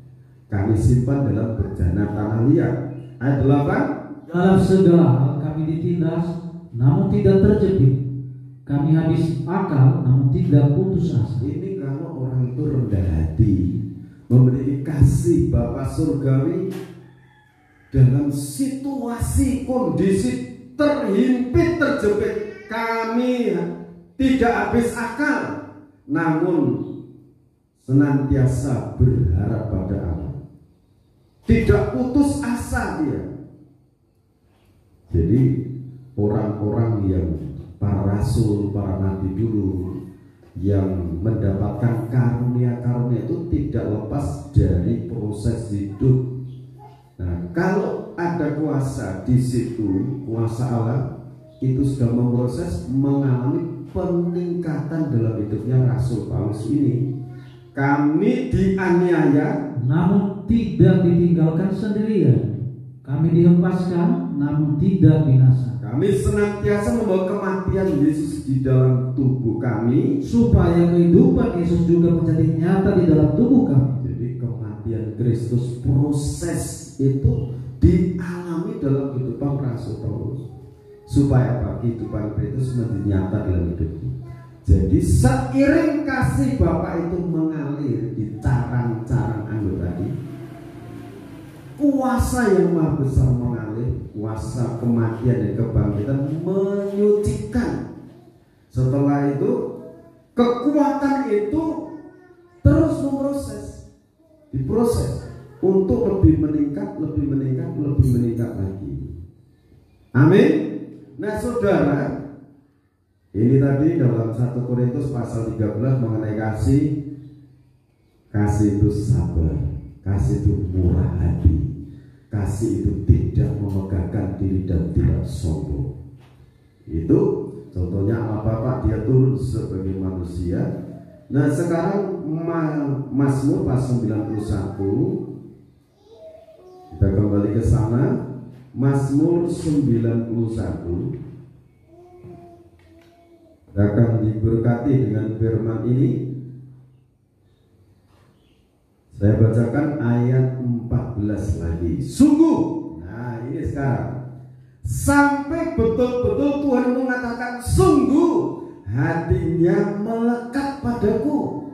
Kami simpan dalam bejana tanah liat. Ayat 8. Dalam segala hal kami ditindas, namun tidak terjepit. Kami habis akal, namun tidak putus asa. Ini kalau orang itu rendah hati, memiliki kasih Bapa Surgawi, dalam situasi kondisi terhimpit, terjepit, kami tidak habis akal, namun senantiasa berharap pada Allah, tidak putus asa dia. Jadi orang-orang yang para rasul, para nabi dulu yang mendapatkan karunia-karunia itu tidak lepas dari proses hidup. Nah, kalau ada kuasa di situ, kuasa Allah itu sudah memproses, mengalami peningkatan dalam hidupnya Rasul Paulus ini. Kami dianiaya, namun tidak ditinggalkan sendirian. Kami dihempaskan, namun tidak binasa. kami senantiasa membawa kematian Yesus di dalam tubuh kami, supaya kehidupan Yesus juga menjadi nyata di dalam tubuh kami. Jadi kematian Kristus, proses itu dialami dalam kehidupan Rasul Paulus, supaya apa? Kehidupan Kristus menjadi nyata dalam hidupnya. Jadi seiring kasih Bapa itu mengalir di carang-carang anggur tadi, kuasa yang maha besar mengalir, kuasa kematian dan kebangkitan menyucikan. Setelah itu kekuatan itu terus diproses untuk lebih meningkat lagi. Amin. Nah saudara, ini tadi dalam 1 Korintus pasal 13 mengenai kasih. Kasih itu sabar, kasih itu murah hati, kasih itu tidak memegahkan diri dan tidak sombong. Itu contohnya Allah Bapa, dia turun sebagai manusia. Nah sekarang Mazmur pasal 91, kita kembali ke sana. Mazmur 91, akan diberkati dengan firman ini. Saya bacakan ayat 14 lagi. Sungguh, nah ini sekarang, sampai betul-betul Tuhan mengatakan, sungguh hatinya melekat padaku.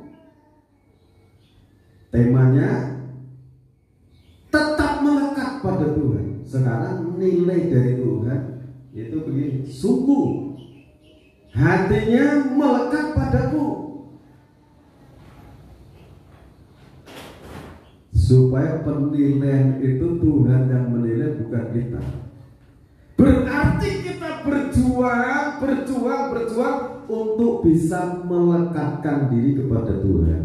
Temanya tetap melekat pada Tuhan. Sekarang nilai dari Tuhan itu begini, sungguh hatinya melekat padaku, supaya penilaian itu Tuhan yang menilai, bukan kita. Berarti kita berjuang untuk bisa melekatkan diri kepada Tuhan.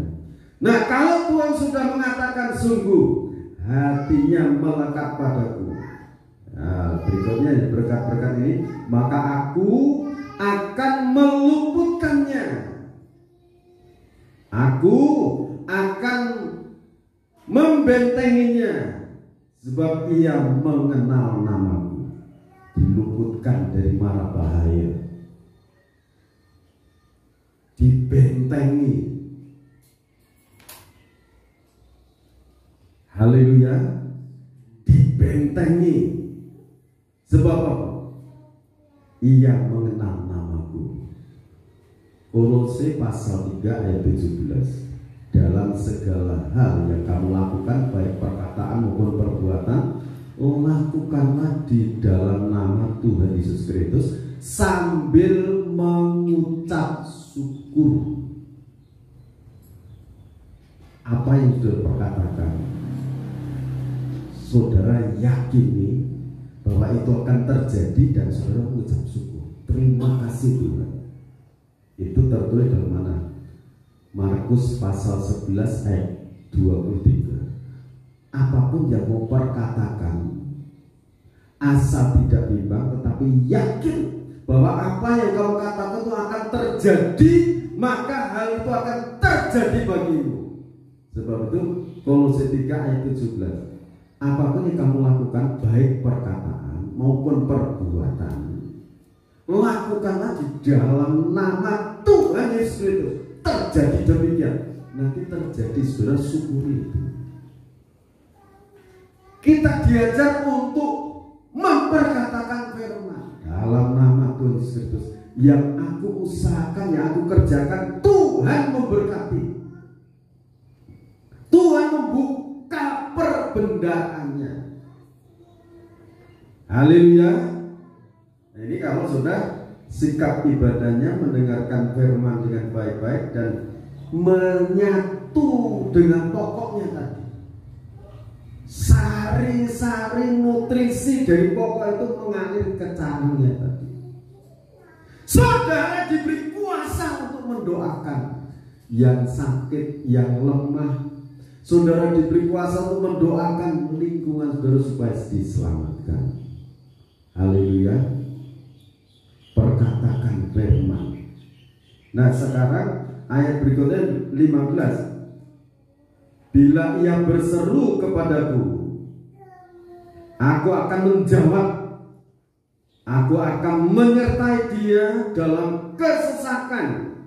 Nah kalau Tuhan sudah mengatakan sungguh hatinya melekat padaku, nah berikutnya berkat-berkat ini, maka aku akan meluputkannya. Aku akan membentenginya, sebab ia mengenal namaku. Diluputkan dari mara bahaya, dibentengi. Haleluya, dibentengi. Sebab apa? Ia mengenal namaku. Kolose pasal 3 ayat 17. Dalam segala hal yang kamu lakukan, baik perkataan maupun perbuatan, lakukanlah di dalam nama Tuhan Yesus Kristus sambil mengucap syukur. Apa yang sudah perkatakan, saudara yakini bahwa itu akan terjadi dan saudara mengucap syukur. Terima kasih Tuhan. Itu tertulis dalam mana? Markus pasal 11 ayat 23. Apapun yang mau perkatakan, asal tidak bimbang, tetapi yakin bahwa apa yang kamu katakan itu akan terjadi, maka hal itu akan terjadi bagimu. Sebab itu Kolose 3 ayat 17. Apapun yang kamu lakukan, baik perkataan maupun perbuatan, lakukanlah di dalam nama Tuhan Yesus Kristus. Terjadi demikian, nanti terjadi, saudara syukuri itu. Kita diajar untuk memperkatakan firman dalam nama Tuhan Yesus Kristus. Yang aku usahakan, yang aku kerjakan, Tuhan memberkati. Tuhan membuka perbendaannya. Haleluya. Nah, ini kalau sudah sikap ibadahnya mendengarkan firman dengan baik-baik dan menyatu dengan pokoknya tadi. Sari-sari nutrisi dari pokok itu mengalir ke carangnya tadi. Saudara diberi kuasa kuasa untuk mendoakan yang sakit, yang lemah. Saudara diberi kuasa untuk mendoakan lingkungan saudara supaya diselamatkan. Haleluya. Perkatakan firman. Nah sekarang ayat berikutnya 15. Bila ia berseru kepadaku, aku akan menjawab. Aku akan menyertai dia dalam kesesakan.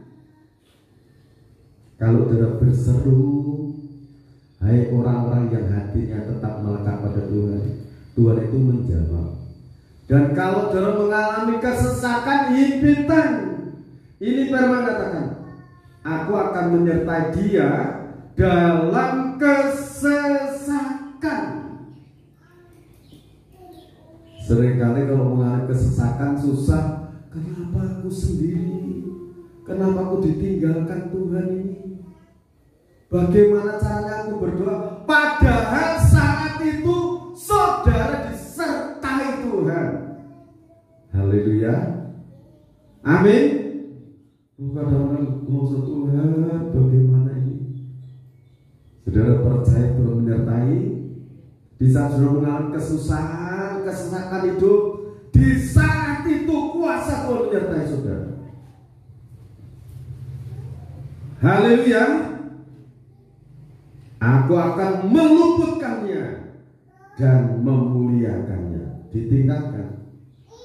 Kalau saudara berseru, hai orang-orang yang hatinya tetap melekat pada Tuhan, Tuhan itu menjawab. Dan kalau saudara mengalami kesesakan, himpitan, ini firman katakan, aku akan menyertai dia dalam kesesakan. Seringkali kalau mengalami kesesakan susah. Kenapa aku sendiri? Kenapa aku ditinggalkan Tuhan ini? Bagaimana caranya aku berdoa? Padahal saat itu saudara disertai Tuhan. Haleluya. Amin. Kadang-kadang maksud Tuhan bagaimana ini? Saudara percaya Tuhan menyertai. Di saat saudara mengalami kesusahan, kesesakan hidup, di saat itu kuasa Tuhan menyertai saudara. Haleluya. Aku akan meluputkannya dan memuliakannya. Ditingkatkan,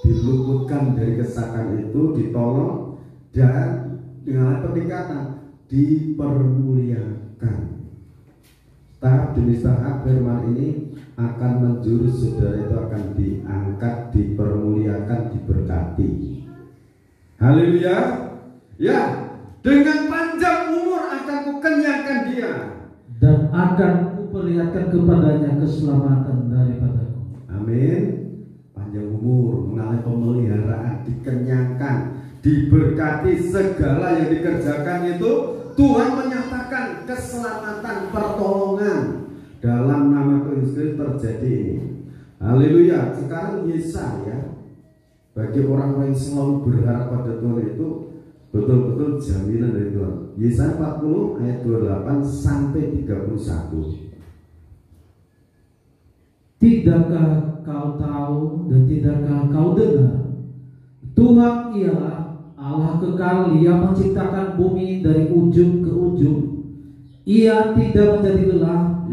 diluputkan dari kesesakan itu, ditolong, dan dengan peningkatan dipermuliakan. Tahap demi tahap firman ini akan menjurus saudara itu akan diangkat, dipermuliakan, diberkati. Haleluya. Ya, dengan panjang umur akan kukenyangkan dia dan akan kuperlihatkan kepadanya keselamatan daripadaku. Amin. Panjang umur, mengalami pemeliharaan, dikenyangkan, diberkati, segala yang dikerjakan itu Tuhan menyatakan keselamatan, pertolongan dalam nama Kristus terjadi ini. Haleluya. Sekarang Yesaya, bagi orang-orang yang selalu berharap pada Tuhan itu betul-betul jaminan dari Tuhan. Yesaya 40 ayat 28 sampai 31. Tidakkah kau tahu dan tidakkah kau dengar? Tuhan ialah Allah kekal yang menciptakan bumi dari ujung ke ujung. Ia tidak menjadi lelah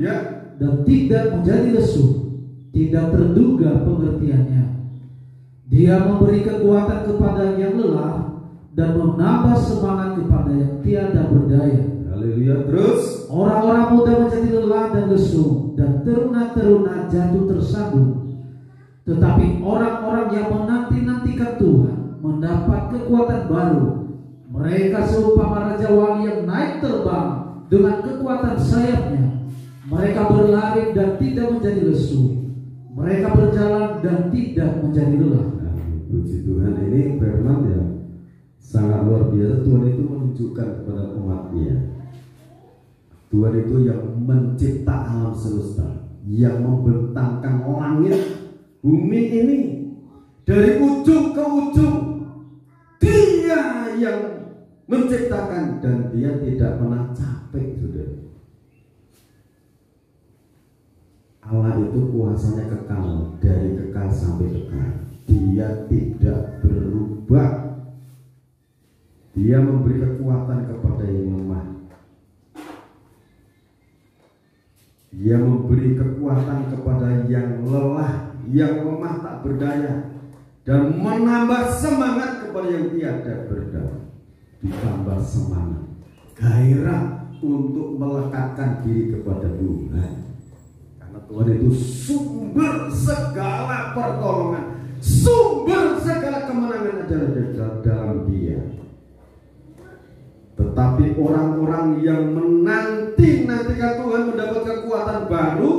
dan tidak menjadi lesu, tidak terduga pengertiannya. Dia memberi kekuatan kepada yang lelah dan menambah semangat kepada yang tiada berdaya. Haleluya. Terus orang-orang muda menjadi lelah dan lesu, dan teruna-teruna jatuh tersandung. Tetapi orang-orang yang menanti-nantikan Tuhan mendapat kekuatan baru. Mereka seumpama raja wali yang naik terbang dengan kekuatan sayapnya. Mereka berlari dan tidak menjadi lesu. Mereka berjalan dan tidak menjadi lelah. Puji Tuhan, ini firman yang sangat luar biasa. Tuhan itu menunjukkan kepada umatnya, Tuhan itu yang mencipta alam semesta, yang membentangkan langit bumi ini dari ujung ke ujung. Dia yang menciptakan dan dia tidak pernah capek, saudara. Allah itu kuasanya kekal, dari kekal sampai kekal. Dia tidak berubah. Dia memberi kekuatan kepada yang lemah. Dia memberi kekuatan kepada yang lelah, yang lemah tak berdaya, dan menambah semangat kepada yang tiada berdaya. Ditambah semangat, gairah untuk melekatkan diri kepada Tuhan. Karena Tuhan itu sumber segala pertolongan, sumber segala kemenangan adalah dalam Dia. Tetapi orang-orang yang menanti-nantikan Tuhan mendapat kekuatan baru,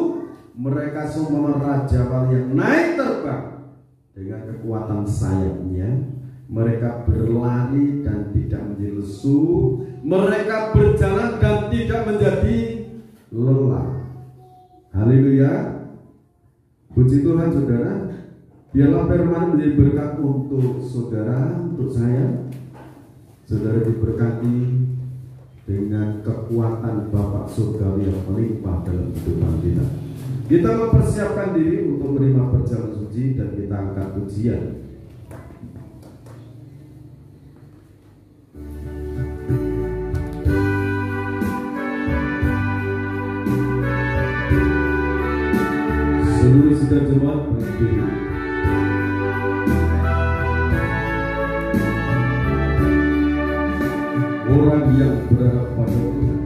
mereka semua raja wali yang naik terbang dengan kekuatan sayapnya. Mereka berlari dan tidak menjadi lesu. Mereka berjalan dan tidak menjadi lelah. Haleluya. Puji Tuhan, saudara. Biarlah firman menjadi berkat untuk saudara, untuk saya. Saudara diberkati dengan kekuatan Bapa Surgawi yang melimpah dalam kehidupan kita. Kita mempersiapkan diri untuk menerima perjamuan suci dan kita angkat pujian. Seluruh sidang jemaat berdiri. Orang yang berharap pada Tuhan.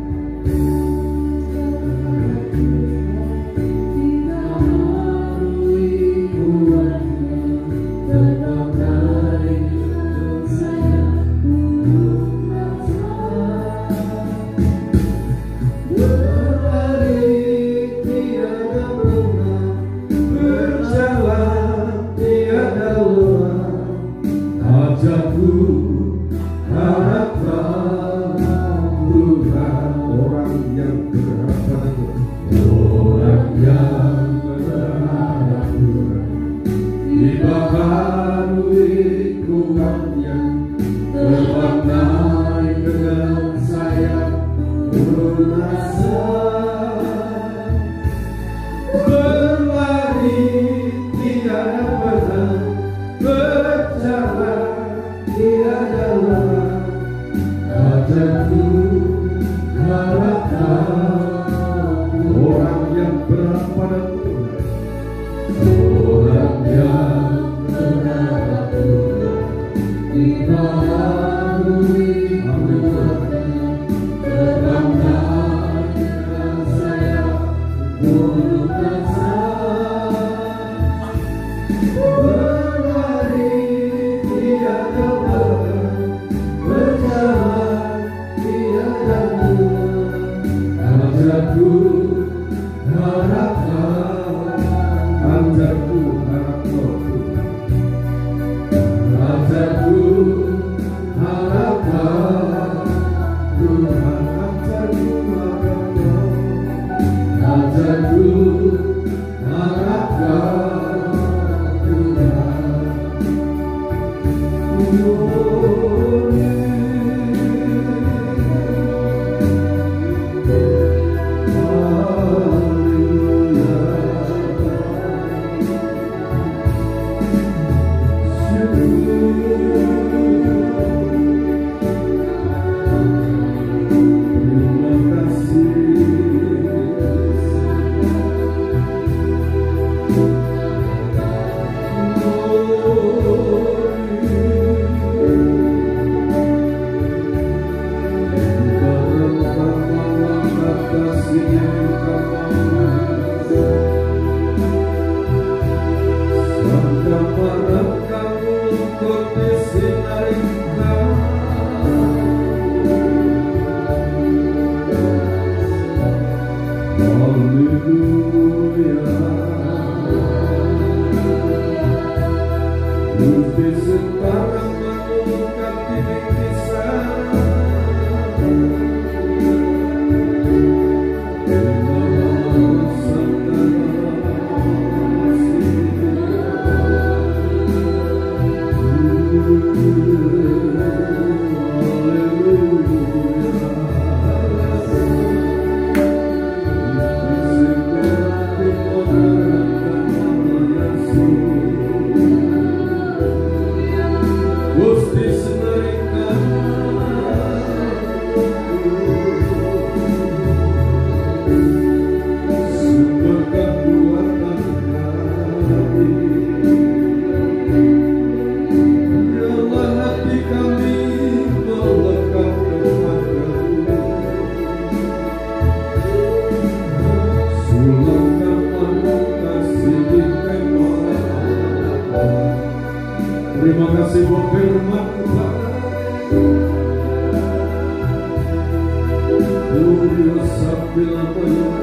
Terima kasih buat firman Tuhan.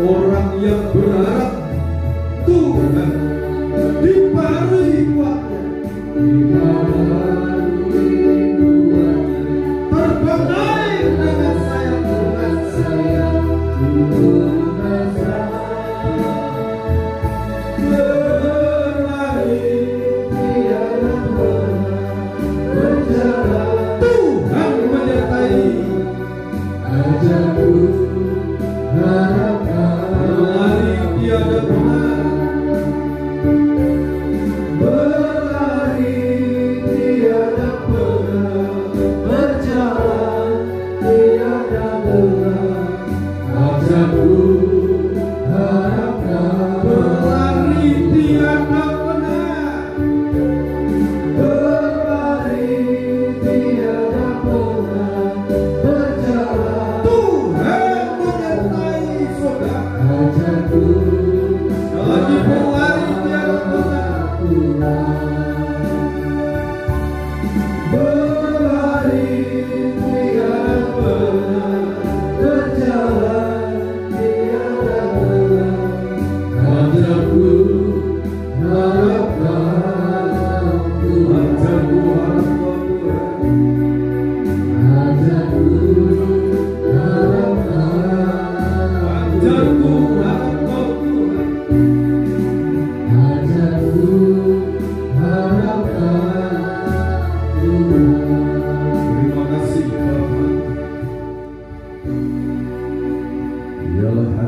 Orang yang berharap Tuhan diparuhi kuatnya, terbang naik dengan sayap berlari tiada pernah berjalan. Tuhan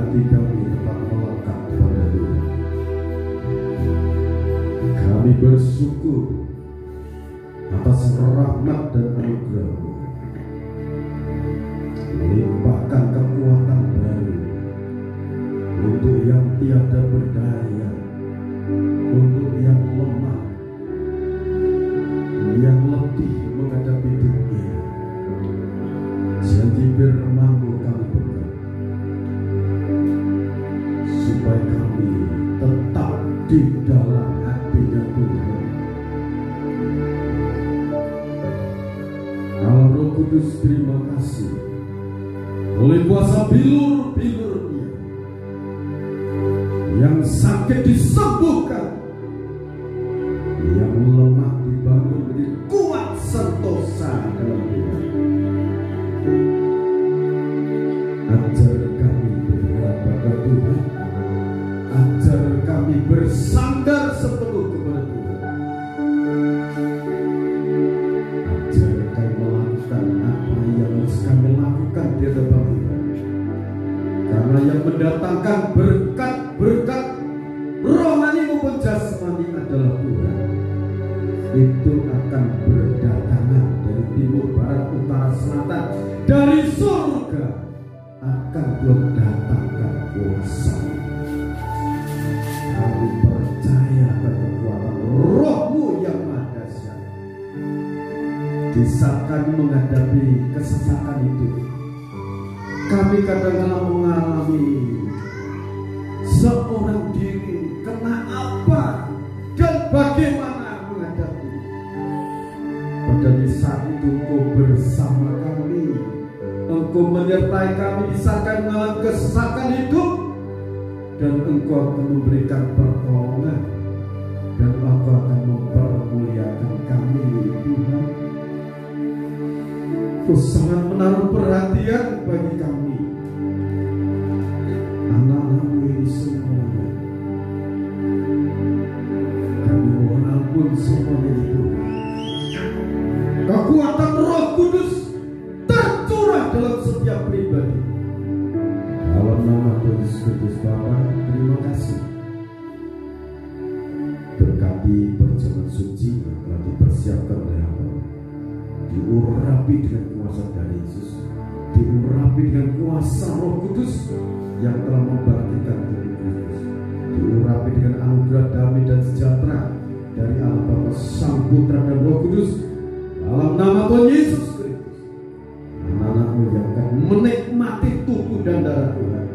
hati kami tetap melekat pada Tuhan. Kami bersyukur atas rahmat dan anugerah-Mu. Limpahkan kekuatan baru untuk yang tiada berdaya, untuk yang lemah, yang letih menghadapi dunia. Janji firman-Mu kami pegang, supaya kami tetap di dalam hatinya Tuhan. Allah Roh Kudus, terima kasih oleh kuasa bilur-bilurnya yang sakit disembuhkan, yang lemah dibangun menjadi kuat sentosa dalam Tuhan. Ajar kami berharap pada Tuhan, ajar kami bersandar sepenuh kepada Tuhan, ajar kami melakukan apa yang harus kami lakukan di hadapan Tuhan, karena yang mendatangkan berkat-berkat rohani maupun jasmani adalah Tuhan. Itu akan berdatangan dari timur, barat, utara, selatan, dari surga akan berdatangkan kuasa. Kami percaya pada kekuatan Roh-Mu yang maha dahsyat. Di saat kami menghadapi kesesakan itu, kami kadang-kadang mengalami seorang diri kena apa dan bagaimana menghadapi. Pada di saat itu Engkau bersama kami, Engkau menyertai kami di saat kami mengalami kesesakan hidup, dan Engkau akan memberikan pertolongan, dan Engkau akan mempermuliakan kami, Tuhan. Engkau sangat menaruh perhatian bagi kami, anak-anak-Mu ini semuanya. Kami mohon ampun semuanya itu. Kekuatan Roh Kudus tercurah dalam setiap pribadi. Dalam nama Tuhan Yesus Kristus Bapa, terima kasih. Berkati perjamuan suci yang telah dipersiapkan oleh hamba, diurapi dengan kuasa dari Yesus, diurapi dengan kuasa Roh Kudus yang telah membangkitkan dari Kristus, diurapi dengan anugerah damai dan sejahtera dari Allah Bapa, Sang Putra dan Roh Kudus. Dalam nama Tuhan Yesus Kristus, anak-anak-Mu yang akan menikmati tubuh dan darah Tuhan,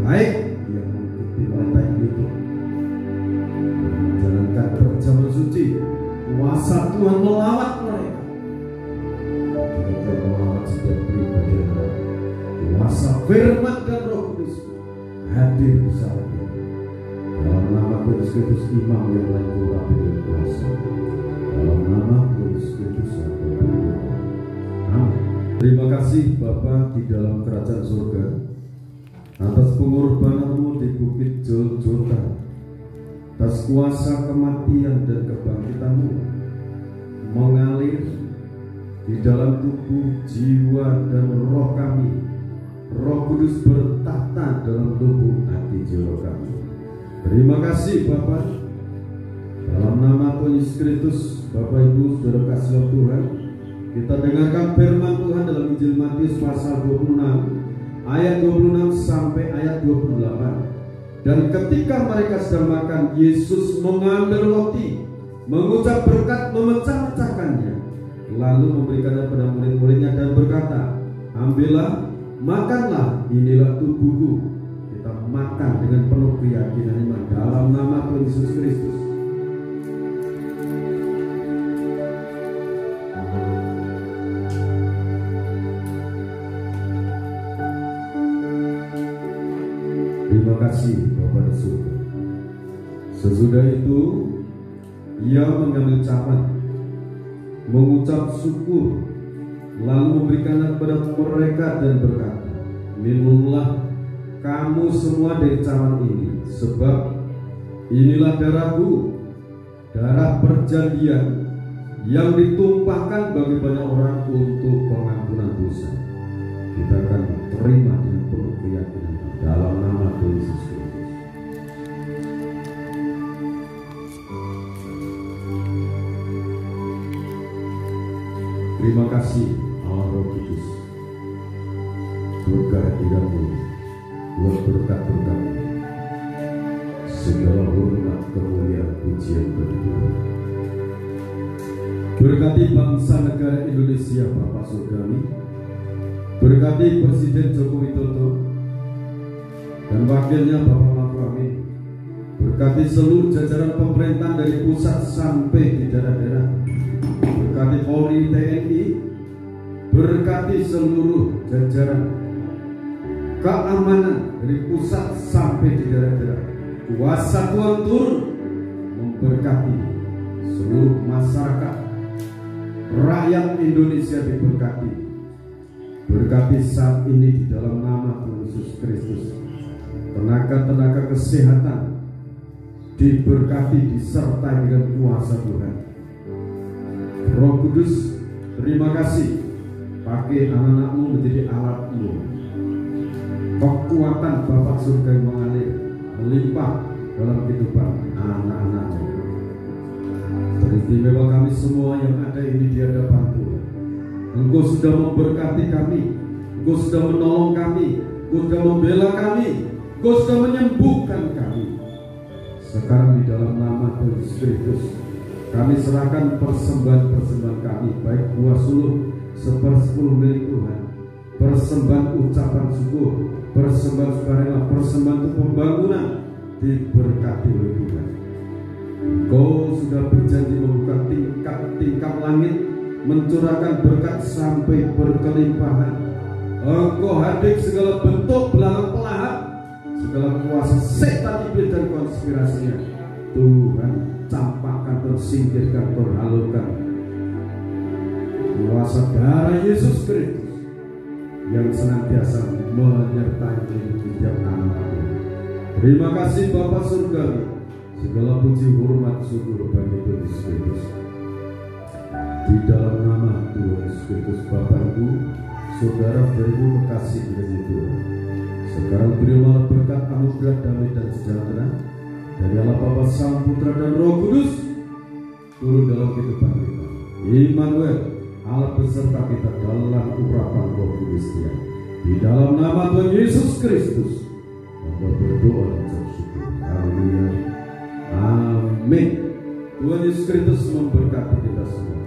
baik yang mengikuti perintah itu, menjalankan perjamuan suci, kuasa Tuhan melawat mereka, juga melawat setiap pribadi yang ada. Kuasa firman dan Roh Kudus hadir bersama kita. Dalam nama Tuhan Yesus Kristus, imam yang lain urapi dengan kuasa. Dalam nama Tuhan Yesus Kristus, amin. Terima kasih Bapa di dalam kerajaan surga atas pengorbanan-Mu di bukit Golgota, atas kuasa kematian dan kebangkitan-Mu mengalir di dalam tubuh, jiwa, dan roh kami. Roh Kudus bertahta dalam tubuh, hati, jiwa kami. Terima kasih Bapa. Dalam nama Tuhan Yesus Kristus, Bapak Ibu Saudara kasih Tuhan, kita dengarkan firman Tuhan dalam Injil Matius pasal 26 ayat 26 sampai ayat 28. Dan ketika mereka sedang makan, Yesus mengambil roti, mengucap berkat, memecah-mecahkannya, lalu memberikannya kepada murid-muridnya dan berkata, ambillah, makanlah, inilah tubuhku. Kita makan dengan penuh keyakinan iman dalam nama Tuhan Yesus Kristus. Terima kasih Bapa di surga. Sesudah itu Ia mengambil cawan, mengucap syukur, lalu memberikannya kepada mereka dan berkata, minumlah kamu semua dari cawan ini, sebab inilah darahku, darah perjanjian yang ditumpahkan bagi banyak orang untuk pengampunan dosa. kita akan terima dengan penuh keyakinan dalam nama Tuhan Yesus Kristus. Terima kasih Allah Roh Kudus, buat kehadiran-Mu, buat berkat-berkat, segala hormat, kemuliaan, pujian bagi-Mu. Berkati bangsa negara Indonesia Bapak Surgawi, berkati Presiden Joko Widodo dan wakilnya Bapak Ma'ruf Amin, berkati seluruh jajaran pemerintahan dari pusat sampai di daerah-daerah, berkati Polri, TNI, berkati seluruh jajaran keamanan dari pusat sampai di daerah-daerah. Kuasa Tuhan turun memberkati seluruh masyarakat, rakyat Indonesia diberkati. Berkati saat ini di dalam nama Tuhan Yesus Kristus. Tenaga-tenaga kesehatan diberkati, disertai dengan kuasa Tuhan. Roh Kudus, terima kasih, pakai anak-anak-Mu menjadi alat-Mu. Kekuatan Bapa surga yang mengalir melimpah dalam kehidupan anak-anak-Mu. Beristimewa kami semua yang ada ini di hadapan Tuhan. Engkau sudah memberkati kami, Engkau sudah menolong kami, Engkau sudah membela kami, Engkau sudah menyembuhkan kami. Sekarang di dalam nama Tuhan Yesus Kristus, kami serahkan persembahan-persembahan kami, baik buah suluk 1/10 milik Tuhan, persembahan ucapan syukur, persembahan sukarela, persembahan untuk pembangunan, diberkati oleh Tuhan. Engkau sudah berjanji membuka tingkap langit, mencurahkan berkat sampai berkelimpahan. Engkau hadir segala bentuk belalang pelahat, segala kuasa setan, iblis dan konspirasinya, Tuhan campakkan, tersingkirkan, terhalaukan. Kuasa darah Yesus Kristus yang senantiasa menyertai setiap anak-anaknya. Terima kasih Bapa Surgawi, segala puji hormat syukur bagi Tuhan Yesus Kristus. Di dalam nama Tuhan Yesus Kristus, Bapak Ibu, Saudara beribu kekasih dari Tuhan, sekarang berilah berkat, anugerah, damai dan sejahtera dari Allah Bapa, Sang Putra dan Roh Kudus turun dalam kehidupan kita. Immanuel, Allah beserta kita dalam urapan Roh Kudus Dia. Di dalam nama Tuhan Yesus Kristus, Bapa berdoa dan bersyukur. Haleluya. Amin. Tuhan Yesus Kristus memberkati kita semua.